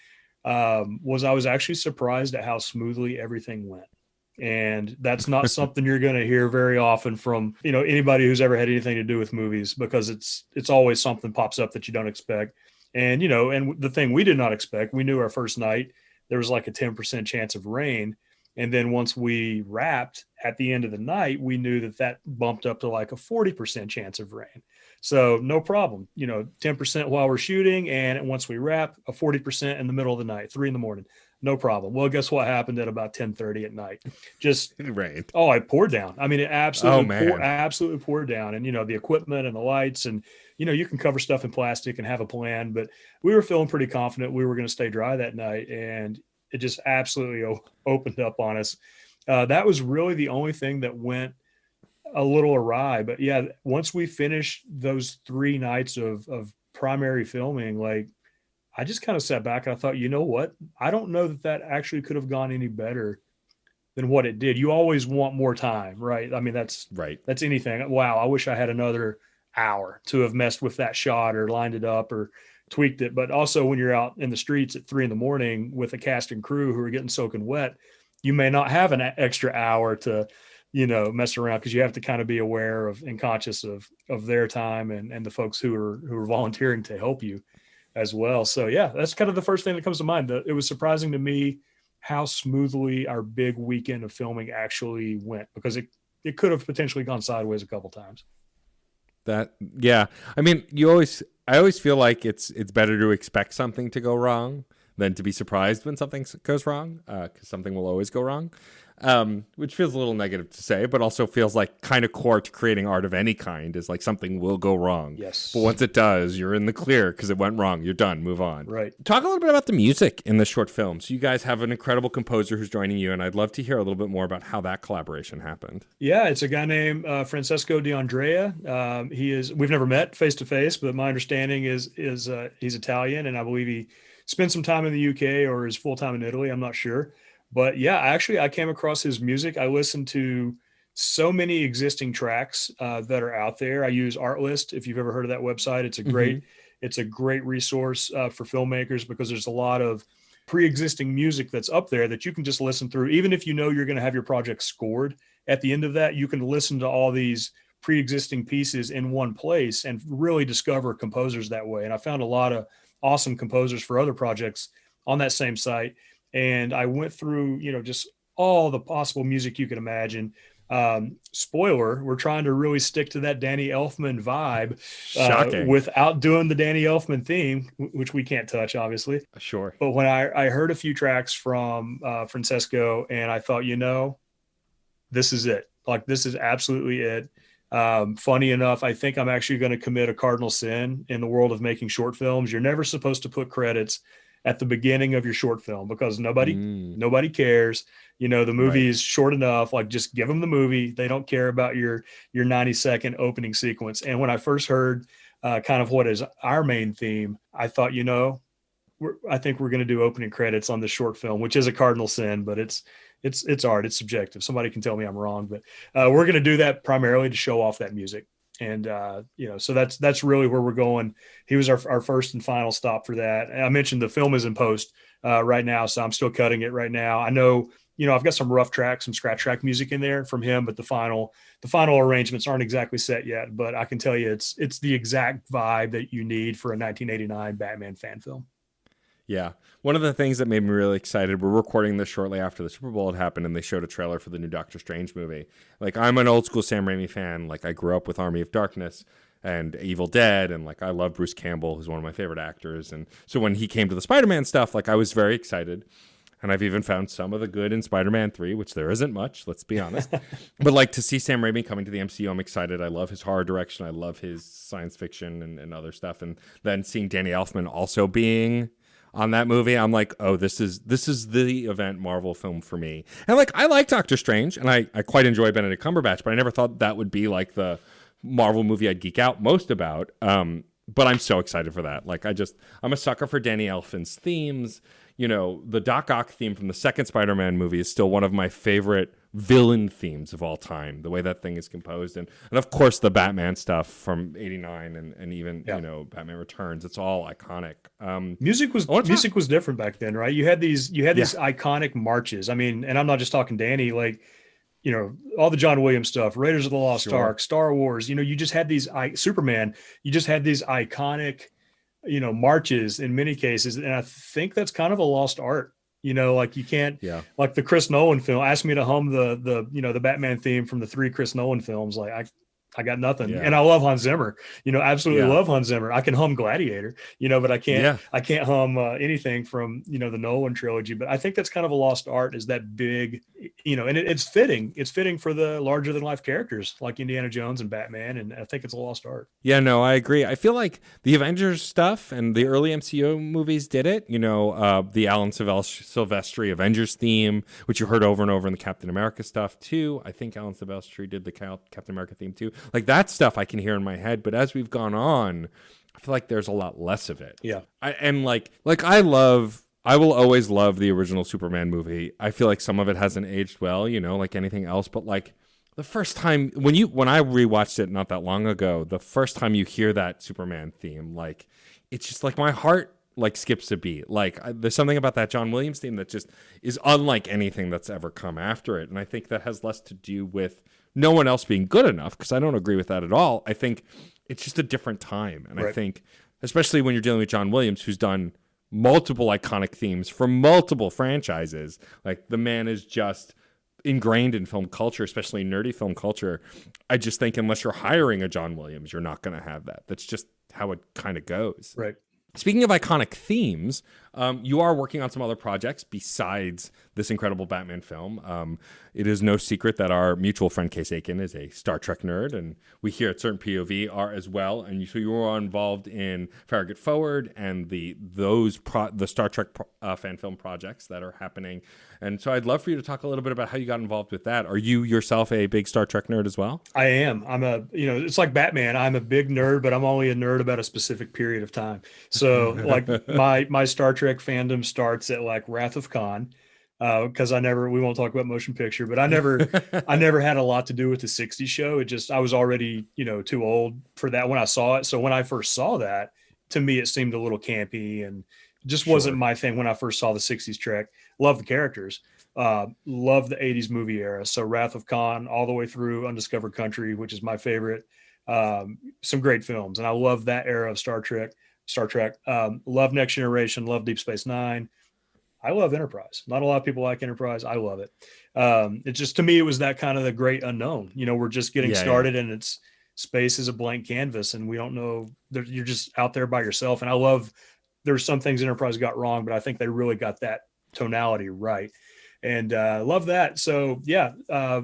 was I was actually surprised at how smoothly everything went. And that's not something you're going to hear very often from, you know, anybody who's ever had anything to do with movies, because it's always something pops up that you don't expect. And, you know, and the thing we did not expect, we knew our first night there was like a 10% chance of rain. And then once we wrapped at the end of the night, we knew that bumped up to like a 40% chance of rain. So no problem, you know, 10% while we're shooting. And once we wrap, a 40% in the middle of the night, 3 a.m, no problem. Well, guess what happened at about 10:30 at night? Just rain. Oh, it poured down. I mean, it absolutely poured down. And, you know, the equipment and the lights, and, you know, you can cover stuff in plastic and have a plan, but we were feeling pretty confident we were going to stay dry that night. And it just absolutely opened up on us. That was really the only thing that went a little awry. But yeah, once we finished those 3 nights of primary filming, like, I just kind of sat back and I thought, you know what? I don't know that actually could have gone any better than what it did. You always want more time, right? I mean, that's right. That's anything. Wow, I wish I had another hour to have messed with that shot or lined it up or tweaked it. But also, when you're out in the streets at 3 a.m. with a cast and crew who are getting soaking wet, you may not have an extra hour to, you know, mess around, because you have to kind of be aware of and conscious of their time and the folks who are volunteering to help you as well. So yeah, that's kind of the first thing that comes to mind. It was surprising to me how smoothly our big weekend of filming actually went, because it could have potentially gone sideways a couple times. Yeah. I mean, I always feel like it's better to expect something to go wrong than to be surprised when something goes wrong, because something will always go wrong. Which feels a little negative to say, but also feels like kind of core to creating art of any kind is like something will go wrong. Yes. But once it does, you're in the clear because it went wrong. You're done. Move on. Right. Talk a little bit about the music in this short film. So you guys have an incredible composer who's joining you, and I'd love to hear a little bit more about how that collaboration happened. Yeah, it's a guy named Francesco D'Andrea. We've never met face to face, but my understanding is he's Italian, and I believe he spent some time in the UK or is full time in Italy. I'm not sure. But yeah, actually, I came across his music. I listened to so many existing tracks that are out there. I use Artlist. If you've ever heard of that website, it's a great resource for filmmakers, because there's a lot of pre-existing music that's up there that you can just listen through. Even if you know you're going to have your project scored at the end of that, you can listen to all these pre-existing pieces in one place and really discover composers that way. And I found a lot of awesome composers for other projects on that same site. And I went through, just all the possible music you can imagine. Spoiler, we're trying to really stick to that Danny Elfman vibe without doing the Danny Elfman theme, which we can't touch, obviously. Sure. But when I heard a few tracks from Francesco, and I thought, this is it. Like, this is absolutely it. Funny enough, I think I'm actually going to commit a cardinal sin in the world of making short films. You're never supposed to put credits at the beginning of your short film because nobody cares. The movie is short enough. Like, just give them the movie. They don't care about your 90-second opening sequence. And when I first heard kind of what is our main theme, I thought, I think we're going to do opening credits on this short film, which is a cardinal sin, but it's art. It's subjective. Somebody can tell me I'm wrong, but we're going to do that primarily to show off that music. And, so that's really where we're going. He was our first and final stop for that. And I mentioned the film is in post right now, so I'm still cutting it right now. I know, I've got some rough tracks, some scratch track music in there from him, but the final arrangements aren't exactly set yet, but I can tell you it's the exact vibe that you need for a 1989 Batman fan film. Yeah. One of the things that made me really excited, we're recording this shortly after the Super Bowl had happened, and they showed a trailer for the new Doctor Strange movie. Like, I'm an old school Sam Raimi fan. Like, I grew up with Army of Darkness and Evil Dead, and like, I love Bruce Campbell, who's one of my favorite actors. And so when he came to the Spider-Man stuff, like, I was very excited. And I've even found some of the good in Spider-Man 3, which there isn't much, let's be honest. But like, to see Sam Raimi coming to the MCU, I'm excited. I love his horror direction. I love his science fiction and other stuff. And then seeing Danny Elfman also being on that movie, I'm like, oh, this is the event Marvel film for me. And like, I like Doctor Strange, and I quite enjoy Benedict Cumberbatch, but I never thought that would be like the Marvel movie I'd geek out most about. But I'm so excited for that. Like, I'm a sucker for Danny Elfman's themes. The Doc Ock theme from the second Spider-Man movie is still one of my favorite villain themes of all time, the way that thing is composed. And of course, the Batman stuff from 89 and even, Batman Returns. It's all iconic. Music was different back then, right? You had these iconic marches. I mean, and I'm not just talking Danny, like, all the John Williams stuff, Raiders of the Lost Ark, Star Wars, you just had these Superman, you just had these iconic marches in many cases. And I think that's kind of a lost art, like you can't, like the Chris Nolan film, ask me to hum the Batman theme from the 3 Chris Nolan films. Like I got nothing. And I love Hans Zimmer, absolutely love Hans Zimmer. I can hum Gladiator, but I can't hum anything from, the Nolan trilogy. But I think that's kind of a lost art, is that big, and it's fitting for the larger than life characters like Indiana Jones and Batman. And I think it's a lost art. Yeah, no, I agree. I feel like the Avengers stuff and the early MCU movies did it, the Alan Silvestri Avengers theme, which you heard over and over in the Captain America stuff too. I think Alan Silvestri did the Captain America theme too. Like, that stuff I can hear in my head, but as we've gone on, I feel like there's a lot less of it. Yeah. I will always love the original Superman movie. I feel like some of it hasn't aged well, like anything else, but like the first time when I rewatched it not that long ago, the first time you hear that Superman theme, like, it's just like my heart like skips a beat. Like, there's something about that John Williams theme that just is unlike anything that's ever come after it. And I think that has less to do with no one else being good enough, because I don't agree with that at all. I think it's just a different time. And I think, especially when you're dealing with John Williams, who's done multiple iconic themes for multiple franchises, like, the man is just ingrained in film culture, especially nerdy film culture. I just think unless you're hiring a John Williams, you're not going to have that. That's just how it kind of goes. Right. Speaking of iconic themes, you are working on some other projects besides this incredible Batman film. It is no secret that our mutual friend Case Aiken is a Star Trek nerd, and we here at Certain POV are as well. And so you were involved in Farragut Forward and the Star Trek fan film projects that are happening. And so I'd love for you to talk a little bit about how you got involved with that. Are you yourself a big Star Trek nerd as well? I am. It's like Batman. I'm a big nerd, but I'm only a nerd about a specific period of time. So like my Star Trek fandom starts at like Wrath of Khan. Because we won't talk about motion picture, but I never had a lot to do with the 60s show. I was already, too old for that when I saw it. So when I first saw that, to me, it seemed a little campy and, Just wasn't Sure. my thing when I first saw the 60s Trek. Love the characters. Love the 80s movie era. So Wrath of Khan all the way through Undiscovered Country, which is my favorite. Some great films. And I love that era of Star Trek. Love Next Generation, love Deep Space Nine. I love Enterprise. Not a lot of people like Enterprise. I love it. It just, to me, it was that kind of the great unknown. We're just getting Yeah, yeah. started, and it's space is a blank canvas, and we don't know. You're just out there by yourself. And I love. There's some things Enterprise got wrong, but I think they really got that tonality right. And love that. So yeah,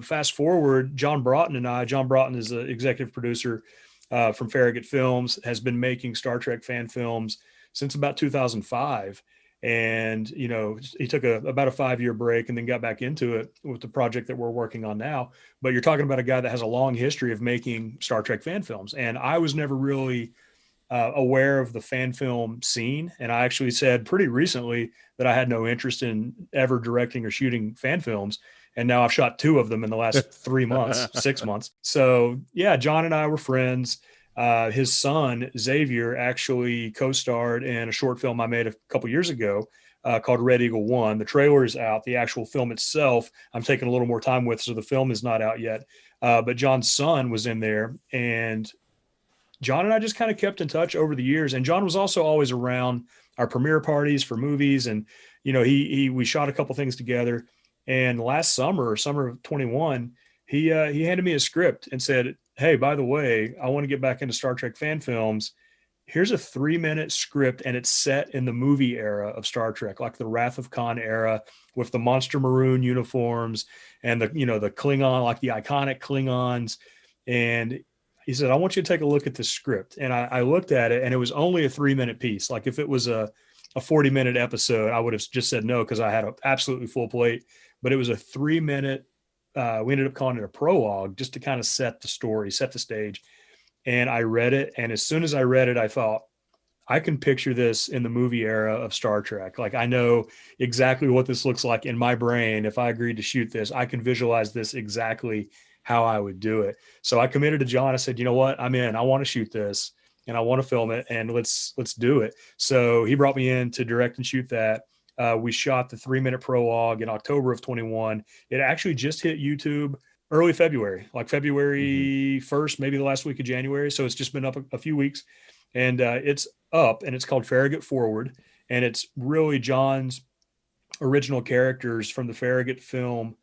fast forward, John Broughton and I. John Broughton is the executive producer from Farragut Films. Has been making Star Trek fan films since about 2005. And he took about a 5-year break and then got back into it with the project that we're working on now. But you're talking about a guy that has a long history of making Star Trek fan films, and I was never really aware of the fan film scene. And I actually said pretty recently that I had no interest in ever directing or shooting fan films. And now I've shot 2 of them in the last 3 months, 6 months. So yeah, John and I were friends. His son, Xavier, actually co-starred in a short film I made a couple years ago called Red Eagle One. The trailer is out. The actual film itself, I'm taking a little more time with, so the film is not out yet. But John's son was in there, and John and I just kind of kept in touch over the years. And John was also always around our premiere parties for movies. And, we shot a couple things together. And last summer of 21, he handed me a script and said, "Hey, by the way, I want to get back into Star Trek fan films. Here's a 3-minute script, and it's set in the movie era of Star Trek, like the Wrath of Khan era, with the monster maroon uniforms and the Klingon, like the iconic Klingons." And he said, "I want you to take a look at this script." And I looked at it, and it was only a 3-minute piece. Like if it was a 40-minute episode, I would have just said no, because I had an absolutely full plate. But it was a 3-minute. We ended up calling it a prologue, just to kind of set the story, set the stage. And I read it. And as soon as I read it, I thought, I can picture this in the movie era of Star Trek. Like, I know exactly what this looks like in my brain. If I agreed to shoot this, I can visualize this exactly how I would do it. So I committed to John. I said, "You know what? I'm in. I want to shoot this, and I want to film it, and let's do it." So he brought me in to direct and shoot that. We shot the 3-minute prologue in October of 21. It actually just hit YouTube early February, like Hmm. February 1st, maybe the last week of January. So it's just been up a few weeks, and it's up, and it's called Farragut Forward. And it's really John's original characters from the Farragut film,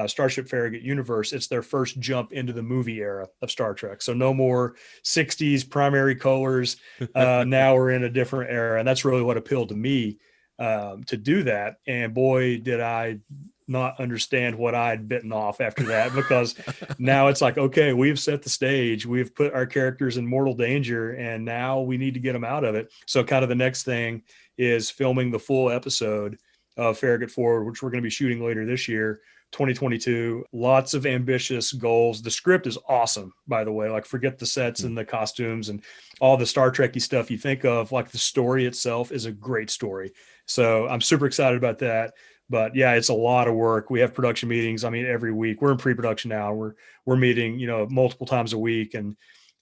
Starship Farragut universe. It's their first jump into the movie era of Star Trek. So no more 60s primary colors. Now we're in a different era. And that's really what appealed to me, to do that. And boy, did I not understand what I'd bitten off after that, because now it's like, okay, we've set the stage, we've put our characters in mortal danger, and now we need to get them out of it. So kind of the next thing is filming the full episode of Farragut Forward, which we're going to be shooting later this year, 2022. Lots of ambitious goals. The script is awesome, by the way. Like, forget the sets and the costumes and all the Star Trek-y stuff you think of. Like, the story itself is a great story. So I'm super excited about that. But yeah, it's a lot of work. We have production meetings. I mean, every week. We're in pre-production now. We're meeting, multiple times a week, and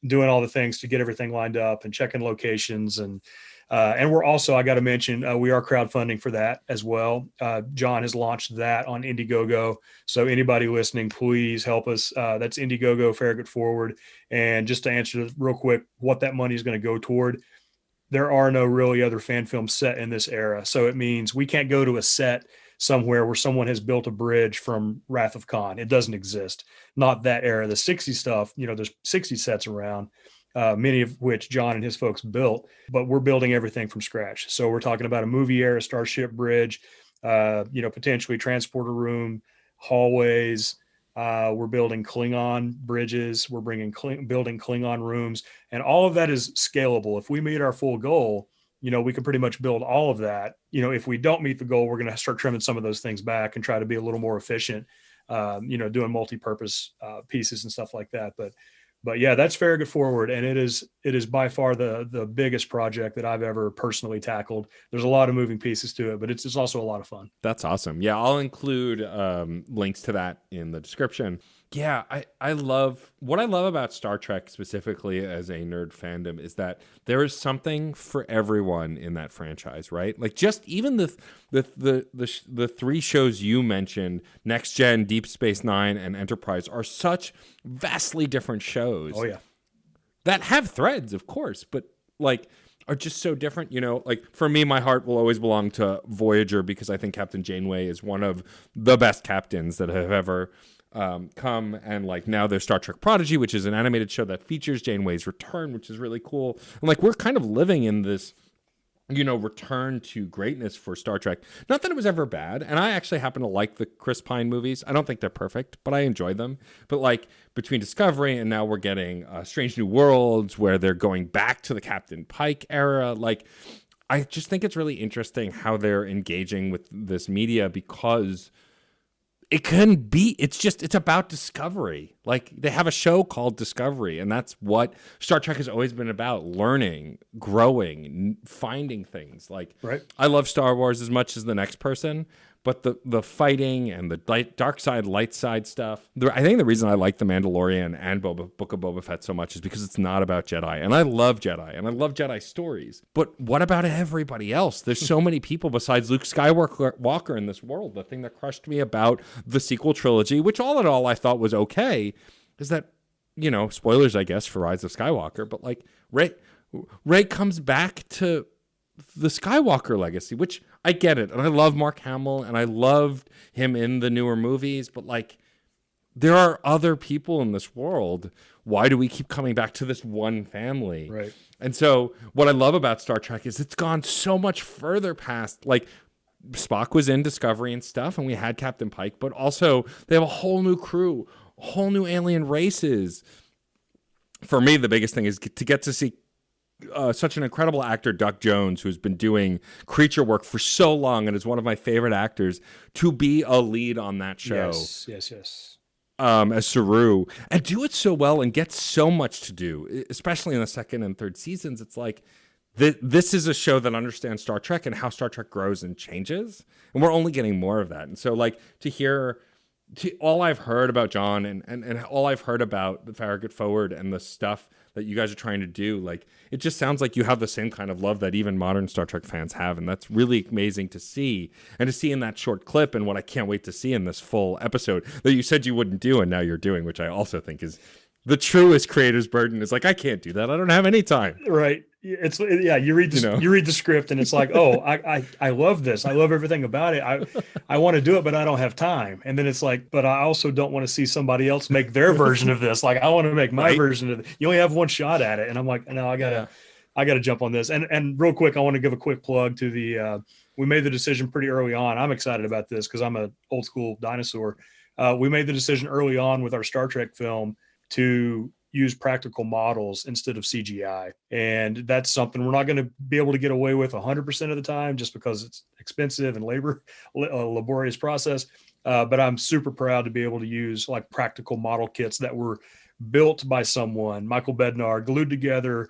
doing all the things to get everything lined up and checking locations. And we're also, I got to mention, we are crowdfunding for that as well. John has launched that on Indiegogo. So anybody listening, please help us. That's Indiegogo, Farragut Forward. And just to answer real quick, what that money is going to go toward, there are no really other fan films set in this era. So it means we can't go to a set somewhere where someone has built a bridge from Wrath of Khan. It doesn't exist. Not that era. The 60s stuff, there's 60 sets around, many of which John and his folks built, but we're building everything from scratch. So we're talking about a movie era starship bridge, potentially transporter room, hallways. We're building Klingon bridges. We're building Klingon rooms, and all of that is scalable. If we meet our full goal, we can pretty much build all of that. If we don't meet the goal, we're going to start trimming some of those things back and try to be a little more efficient, doing multi-purpose pieces and stuff like that. But yeah, that's Farragut Forward, and it is by far the biggest project that I've ever personally tackled. There's a lot of moving pieces to it, but it's also a lot of fun. That's awesome. Yeah, I'll include links to that in the description. Yeah, I love what I love about Star Trek specifically as a nerd fandom is that there is something for everyone in that franchise, right? Like just even the three shows you mentioned, Next Gen, Deep Space Nine, and Enterprise, are such vastly different shows. Oh yeah. That have threads, of course, but like are just so different. Like for me, my heart will always belong to Voyager because I think Captain Janeway is one of the best captains that have ever come. And like now there's Star Trek Prodigy, which is an animated show that features Janeway's return, which is really cool. And like we're kind of living in this return to greatness for Star Trek. Not that it was ever bad. And I actually happen to like the Chris Pine movies. I don't think they're perfect, but I enjoy them. But like between Discovery and now we're getting Strange New Worlds where they're going back to the Captain Pike era. Like I just think it's really interesting how they're engaging with this media because it's about discovery. Like they have a show called Discovery, and that's what Star Trek has always been about: learning, growing, finding things. Like, right. I love Star Wars as much as the next person, but the fighting and the dark side, light side stuff. I think the reason I like The Mandalorian and Book of Boba Fett so much is because it's not about Jedi, and I love Jedi, and I love Jedi stories. But what about everybody else? There's so many people besides Luke Skywalker in this world. The thing that crushed me about the sequel trilogy, which all in all I thought was okay, is that, spoilers, I guess, for Rise of Skywalker, but like Rey comes back to the Skywalker legacy, which I get it. And I love Mark Hamill and I loved him in the newer movies, but like there are other people in this world. Why do we keep coming back to this one family? Right. And so what I love about Star Trek is it's gone so much further past, like Spock was in Discovery and stuff, and we had Captain Pike, but also they have a whole new crew, whole new alien races. For me, the biggest thing is to get to see such an incredible actor, Duck Jones, who's been doing creature work for so long and is one of my favorite actors, to be a lead on that show. Yes. As Saru, and do it so well and get so much to do, especially in the second and third seasons. It's like this is a show that understands Star Trek and how Star Trek grows and changes, and we're only getting more of that. And so, like, to hear all I've heard about John and all I've heard about the Farragut Forward and the stuff that you guys are trying to do, like, it just sounds like you have the same kind of love that even modern Star Trek fans have, and that's really amazing to see. And to see in that short clip, and what I can't wait to see in this full episode that you said you wouldn't do and now you're doing, which I also think is the truest creator's burden. Is like, I can't do that. I don't have any time. Right. You read the script and it's like, oh, I love this. I love everything about it. I want to do it, but I don't have time. And then it's like, but I also don't want to see somebody else make their version of this. Like, I want to make my version of it. You only have one shot at it. And I'm like, no, I gotta jump on this. And real quick, I want to give a quick plug to we made the decision pretty early on. I'm excited about this because I'm an old school dinosaur. We made the decision early on with our Star Trek film to use practical models instead of CGI. And that's something we're not going to be able to get away with 100% of the time just because it's expensive and laborious process. But I'm super proud to be able to use like practical model kits that were built by someone, Michael Bednar, glued together,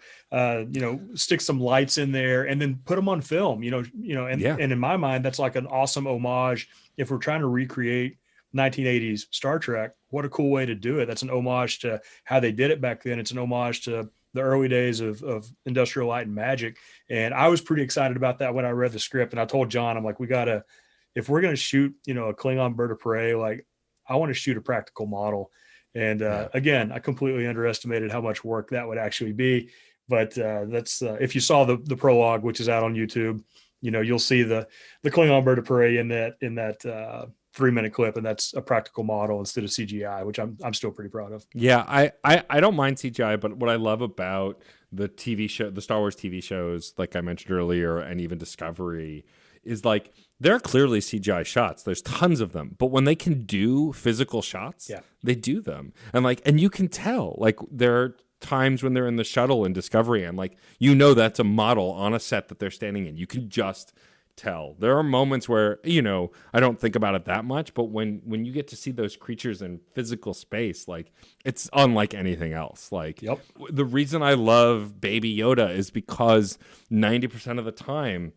stick some lights in there and then put them on film, and in my mind, that's like an awesome homage. If we're trying to recreate 1980s Star Trek, what a cool way to do it. That's an homage to how they did it back then. It's an homage to the early days of Industrial Light and Magic. And I was pretty excited about that when I read the script. And I told John, I'm like, if we're going to shoot, a Klingon bird of prey, like I want to shoot a practical model. And again, I completely underestimated how much work that would actually be. But that's if you saw the prologue, which is out on YouTube, you'll see the Klingon bird of prey in that 3-minute clip, and that's a practical model instead of CGI, which I'm still pretty proud of. Yeah, I don't mind CGI, but what I love about the TV show, the Star Wars TV shows, like I mentioned earlier, and even Discovery, is like there are clearly CGI shots. There's tons of them, but when they can do physical shots, they do them, and you can tell. Like there are times when they're in the shuttle in Discovery, and like that's a model on a set that they're standing in. You can just tell. There are moments where I don't think about it that much, but when you get to see those creatures in physical space, like it's unlike anything else. Like the reason I love Baby Yoda is because 90% of the time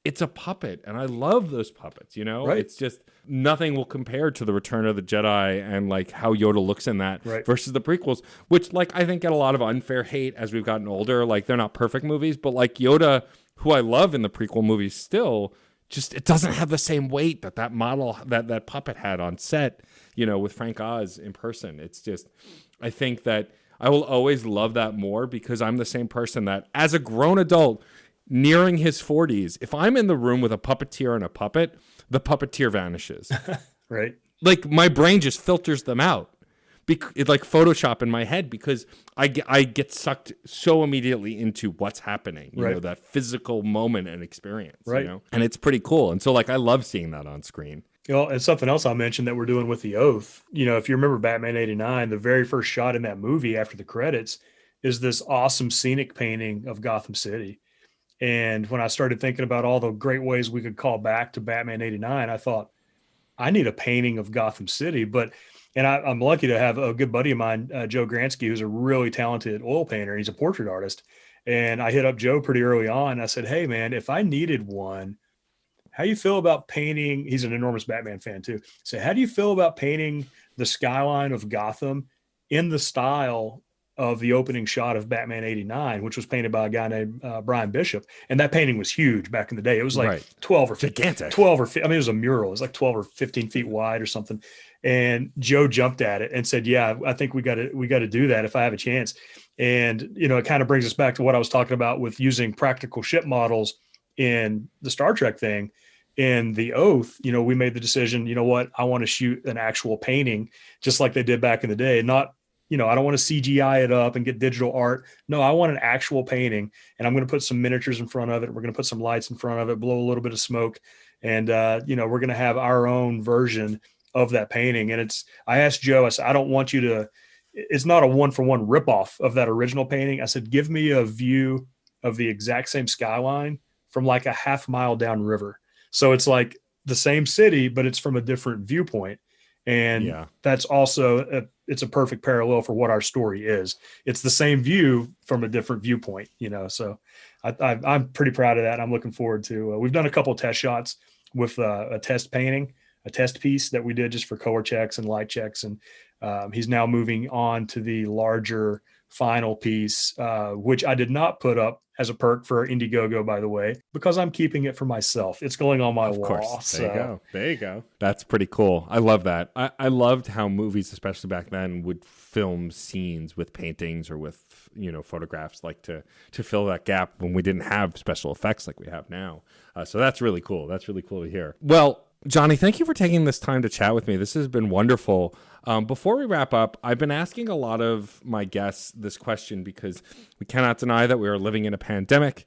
it's a puppet, and I love those puppets. Right. It's just nothing will compare to the Return of the Jedi and like how Yoda looks in that Right. versus the prequels, which like I think get a lot of unfair hate as we've gotten older. Like they're not perfect movies, but like Yoda, who I love in the prequel movies still, just it doesn't have the same weight that model that puppet had on set, with Frank Oz in person. It's just, I think that I will always love that more because I'm the same person that as a grown adult nearing his 40s, if I'm in the room with a puppeteer and a puppet, the puppeteer vanishes. Right. Like my brain just filters them out. It's like Photoshop in my head because I get sucked so immediately into what's happening, Right. that physical moment and experience, Right. And it's pretty cool. And so like I love seeing that on screen. And something else I'll mention that we're doing with The Oath, if you remember Batman 89, the very first shot in that movie after the credits is this awesome scenic painting of Gotham City. And when I started thinking about all the great ways we could call back to Batman 89, I thought, I need a painting of Gotham City. And I'm lucky to have a good buddy of mine, Joe Gransky, who's a really talented oil painter. He's a portrait artist. And I hit up Joe pretty early on. I said, hey, man, if I needed one, how do you feel about painting? He's an enormous Batman fan too. So how do you feel about painting the skyline of Gotham in the style of the opening shot of Batman 89, which was painted by a guy named Brian Bishop. And that painting was huge back in the day. It was like 12 or gigantic. 12 or I mean, it was a mural. It was like 12 or 15 feet wide or something. And Joe jumped at it and said, yeah, I think we got to do that if I have a chance. And, it kind of brings us back to what I was talking about with using practical ship models in the Star Trek thing. In The Oath, we made the decision, I want to shoot an actual painting just like they did back in the day. Not, I don't want to CGI it up and get digital art. No, I want an actual painting, and I'm going to put some miniatures in front of it. We're going to put some lights in front of it, blow a little bit of smoke. And, we're going to have our own version of that painting. And I asked Joe, I said, I don't want you to, it's not a 1-for-1 ripoff of that original painting. I said, give me a view of the exact same skyline from like a half mile downriver. So it's like the same city, but it's from a different viewpoint. And that's also, it's a perfect parallel for what our story is. It's the same view from a different viewpoint, so I'm pretty proud of that. I'm looking forward to, we've done a couple of test shots with a test painting, a test piece that we did just for color checks and light checks. And he's now moving on to the larger final piece, which I did not put up as a perk for Indiegogo, by the way, because I'm keeping it for myself. It's going on my wall. Of course. There you go. That's pretty cool. I love that. I loved how movies, especially back then, would film scenes with paintings or with, photographs, like to fill that gap when we didn't have special effects like we have now. So that's really cool. That's really cool to hear. Well, Johnny, thank you for taking this time to chat with me. This has been wonderful. Before we wrap up, I've been asking a lot of my guests this question because we cannot deny that we are living in a pandemic.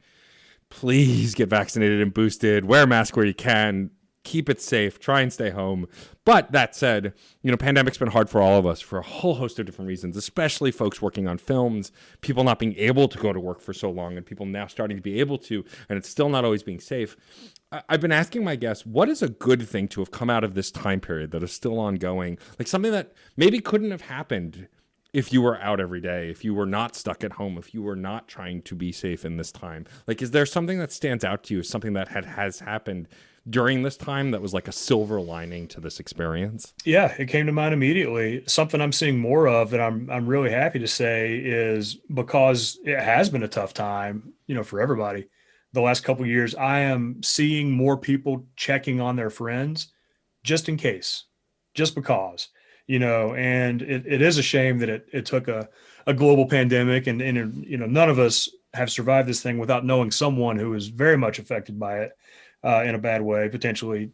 Please get vaccinated and boosted. Wear a mask where you can. Keep it safe. Try and stay home. But that said, pandemic's been hard for all of us for a whole host of different reasons, especially folks working on films, people not being able to go to work for so long, and people now starting to be able to, and it's still not always being safe. I've been asking my guests, what is a good thing to have come out of this time period that is still ongoing? Like something that maybe couldn't have happened if you were out every day, if you were not stuck at home, if you were not trying to be safe in this time. Like, is there something that stands out to you, something that has happened during this time that was like a silver lining to this experience? Yeah, it came to mind immediately. Something I'm seeing more of that I'm really happy to say is because it has been a tough time, for everybody. The last couple of years, I am seeing more people checking on their friends just in case, just because, and it is a shame that it took a global pandemic and, none of us have survived this thing without knowing someone who is very much affected by it in a bad way, potentially,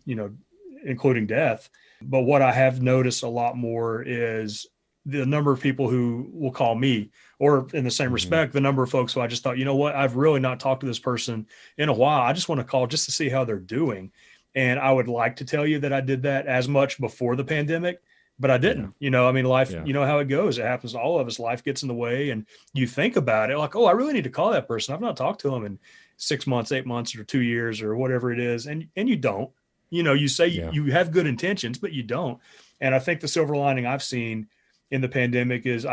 including death. But what I have noticed a lot more is the number of people who will call me, or in the same respect, the number of folks who I just thought, I've really not talked to this person in a while. I just want to call just to see how they're doing. And I would like to tell you that I did that as much before the pandemic, but I didn't. Life, you know how it goes. It happens to all of us. Life gets in the way and you think about it like, oh, I really need to call that person. I've not talked to them in 6 months, 8 months, or 2 years, or whatever it is. And you don't, you say you have good intentions, but you don't. And I think the silver lining I've seen in the pandemic is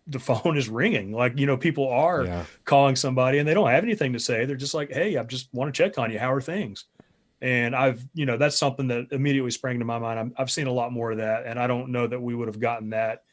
the phone is ringing. Like, people are calling somebody and they don't have anything to say. They're just like, hey, I just want to check on you. How are things? And that's something that immediately sprang to my mind. I've seen a lot more of that, and I don't know that we would have gotten that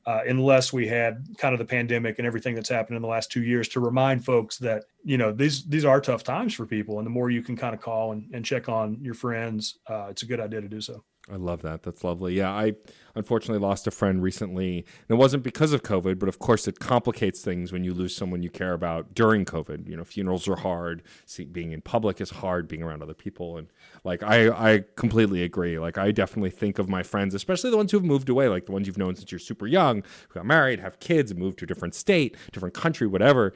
unless we had kind of the pandemic and everything that's happened in the last 2 years to remind folks that, these are tough times for people. And the more you can kind of call and check on your friends, it's a good idea to do so. I love that. That's lovely. Yeah, I unfortunately lost a friend recently. And it wasn't because of COVID, but of course it complicates things when you lose someone you care about during COVID. Funerals are hard. Being in public is hard, being around other people. And I completely agree. I definitely think of my friends, especially the ones who have moved away, like the ones you've known since you're super young, who got married, have kids, moved to a different state, different country, whatever.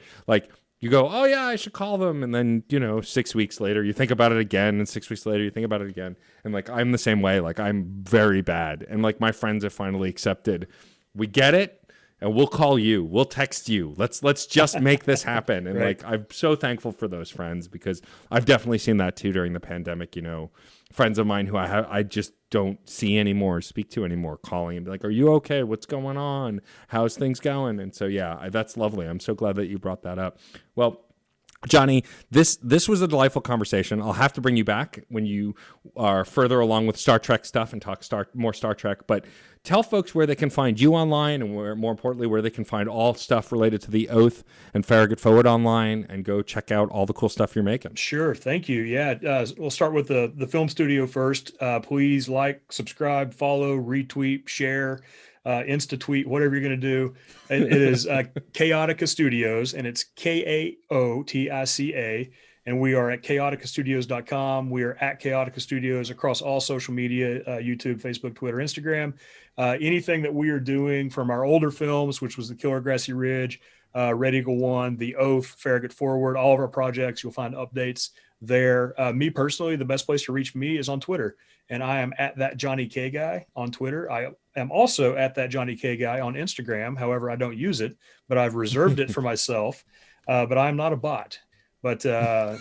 You go, oh yeah, I should call them. And then, 6 weeks later, you think about it again. And 6 weeks later, you think about it again. And I'm the same way. I'm very bad. And my friends have finally accepted, we get it. And we'll call you. We'll text you. Let's just make this happen. And right. I'm so thankful for those friends, because I've definitely seen that too during the pandemic. Friends of mine who I just don't see anymore, speak to anymore, calling and be like, are you okay? What's going on? How's things going? And so, yeah, that's lovely. I'm so glad that you brought that up. Well, Johnny, this was a delightful conversation. I'll have to bring you back when you are further along with Star Trek stuff and talk more Star Trek. But tell folks where they can find you online, and more importantly, where they can find all stuff related to the Oath and Farragut Forward online, and go check out all the cool stuff you're making. Sure. Thank you. Yeah. We'll start with the film studio first. Please subscribe, follow, retweet, share, Insta tweet, whatever you're going to do. It is Chaotica Studios, and it's Kaotica. And we are at chaoticastudios.com. We are at Chaotica Studios across all social media, YouTube, Facebook, Twitter, Instagram. Anything that we are doing from our older films, which was The Killer Grassy Ridge, Red Eagle 1, The Oath, Farragut Forward, all of our projects, you'll find updates there. Me personally, the best place to reach me is on Twitter. And I am at that Johnny K Guy on Twitter. I am also at that Johnny K Guy on Instagram. However, I don't use it, but I've reserved it for myself. But I'm not a bot. But yeah,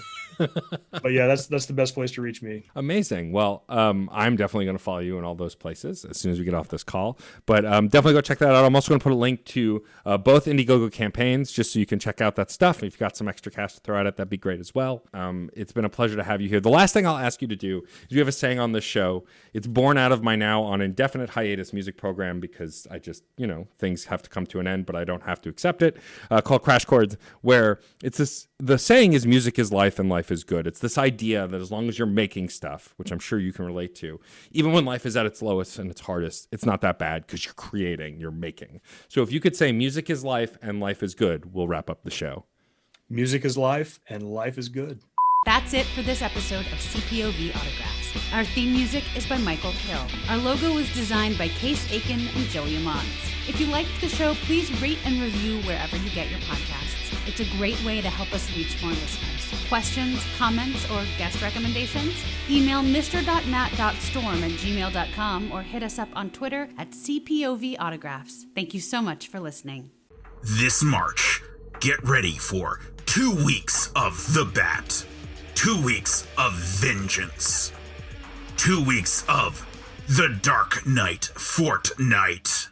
that's the best place to reach me. Amazing. Well, I'm definitely going to follow you in all those places as soon as we get off this call. But definitely go check that out. I'm also going to put a link to both Indiegogo campaigns, just so you can check out that stuff. If you've got some extra cash to throw at it, that'd be great as well. It's been a pleasure to have you here. The last thing I'll ask you to do is, we have a saying on this show. It's born out of my now on indefinite hiatus music program, because I just, things have to come to an end, but I don't have to accept it, called Crash Chords, where it's this. The saying is, music is life and life is good. It's this idea that as long as you're making stuff, which I'm sure you can relate to, even when life is at its lowest and its hardest, it's not that bad, because you're creating, you're making. So if you could say music is life and life is good, we'll wrap up the show. Music is life and life is good. That's it for this episode of CPOV Autographs. Our theme music is by Michael Kill. Our logo was designed by Case Aiken and Joey Amons. If you liked the show, please rate and review wherever you get your podcasts. It's a great way to help us reach more listeners. Questions, comments, or guest recommendations? Email mr.nat.storm@gmail.com or hit us up on Twitter at CPOV Autographs. Thank you so much for listening. This March, get ready for 2 weeks of The Bat. 2 weeks of vengeance. 2 weeks of The Dark Knight Fortnite.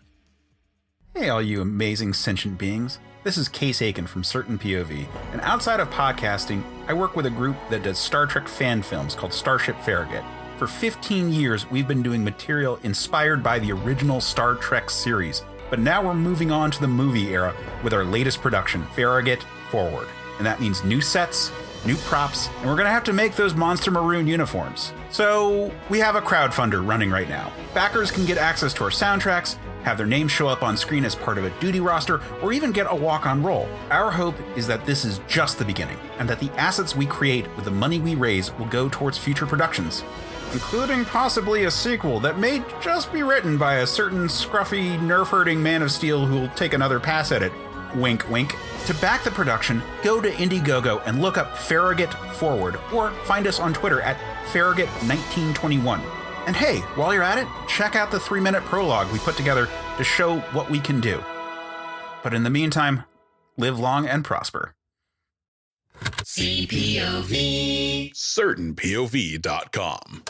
Hey, all you amazing sentient beings. This is Case Aiken from Certain POV, and outside of podcasting, I work with a group that does Star Trek fan films called Starship Farragut. For 15 years, we've been doing material inspired by the original Star Trek series, but now we're moving on to the movie era with our latest production, Farragut Forward. And that means new sets, new props, and we're gonna have to make those monster maroon uniforms. So we have a crowdfunder running right now. Backers can get access to our soundtracks, have their names show up on screen as part of a duty roster, or even get a walk-on role. Our hope is that this is just the beginning, and that the assets we create with the money we raise will go towards future productions, including possibly a sequel that may just be written by a certain scruffy, nerf-hurting Man of Steel who'll take another pass at it. Wink, wink. To back the production, go to Indiegogo and look up Farragut Forward, or find us on Twitter at Farragut1921. And hey, while you're at it, check out the 3-minute prologue we put together to show what we can do. But in the meantime, live long and prosper. CPOV. CertainPOV.com.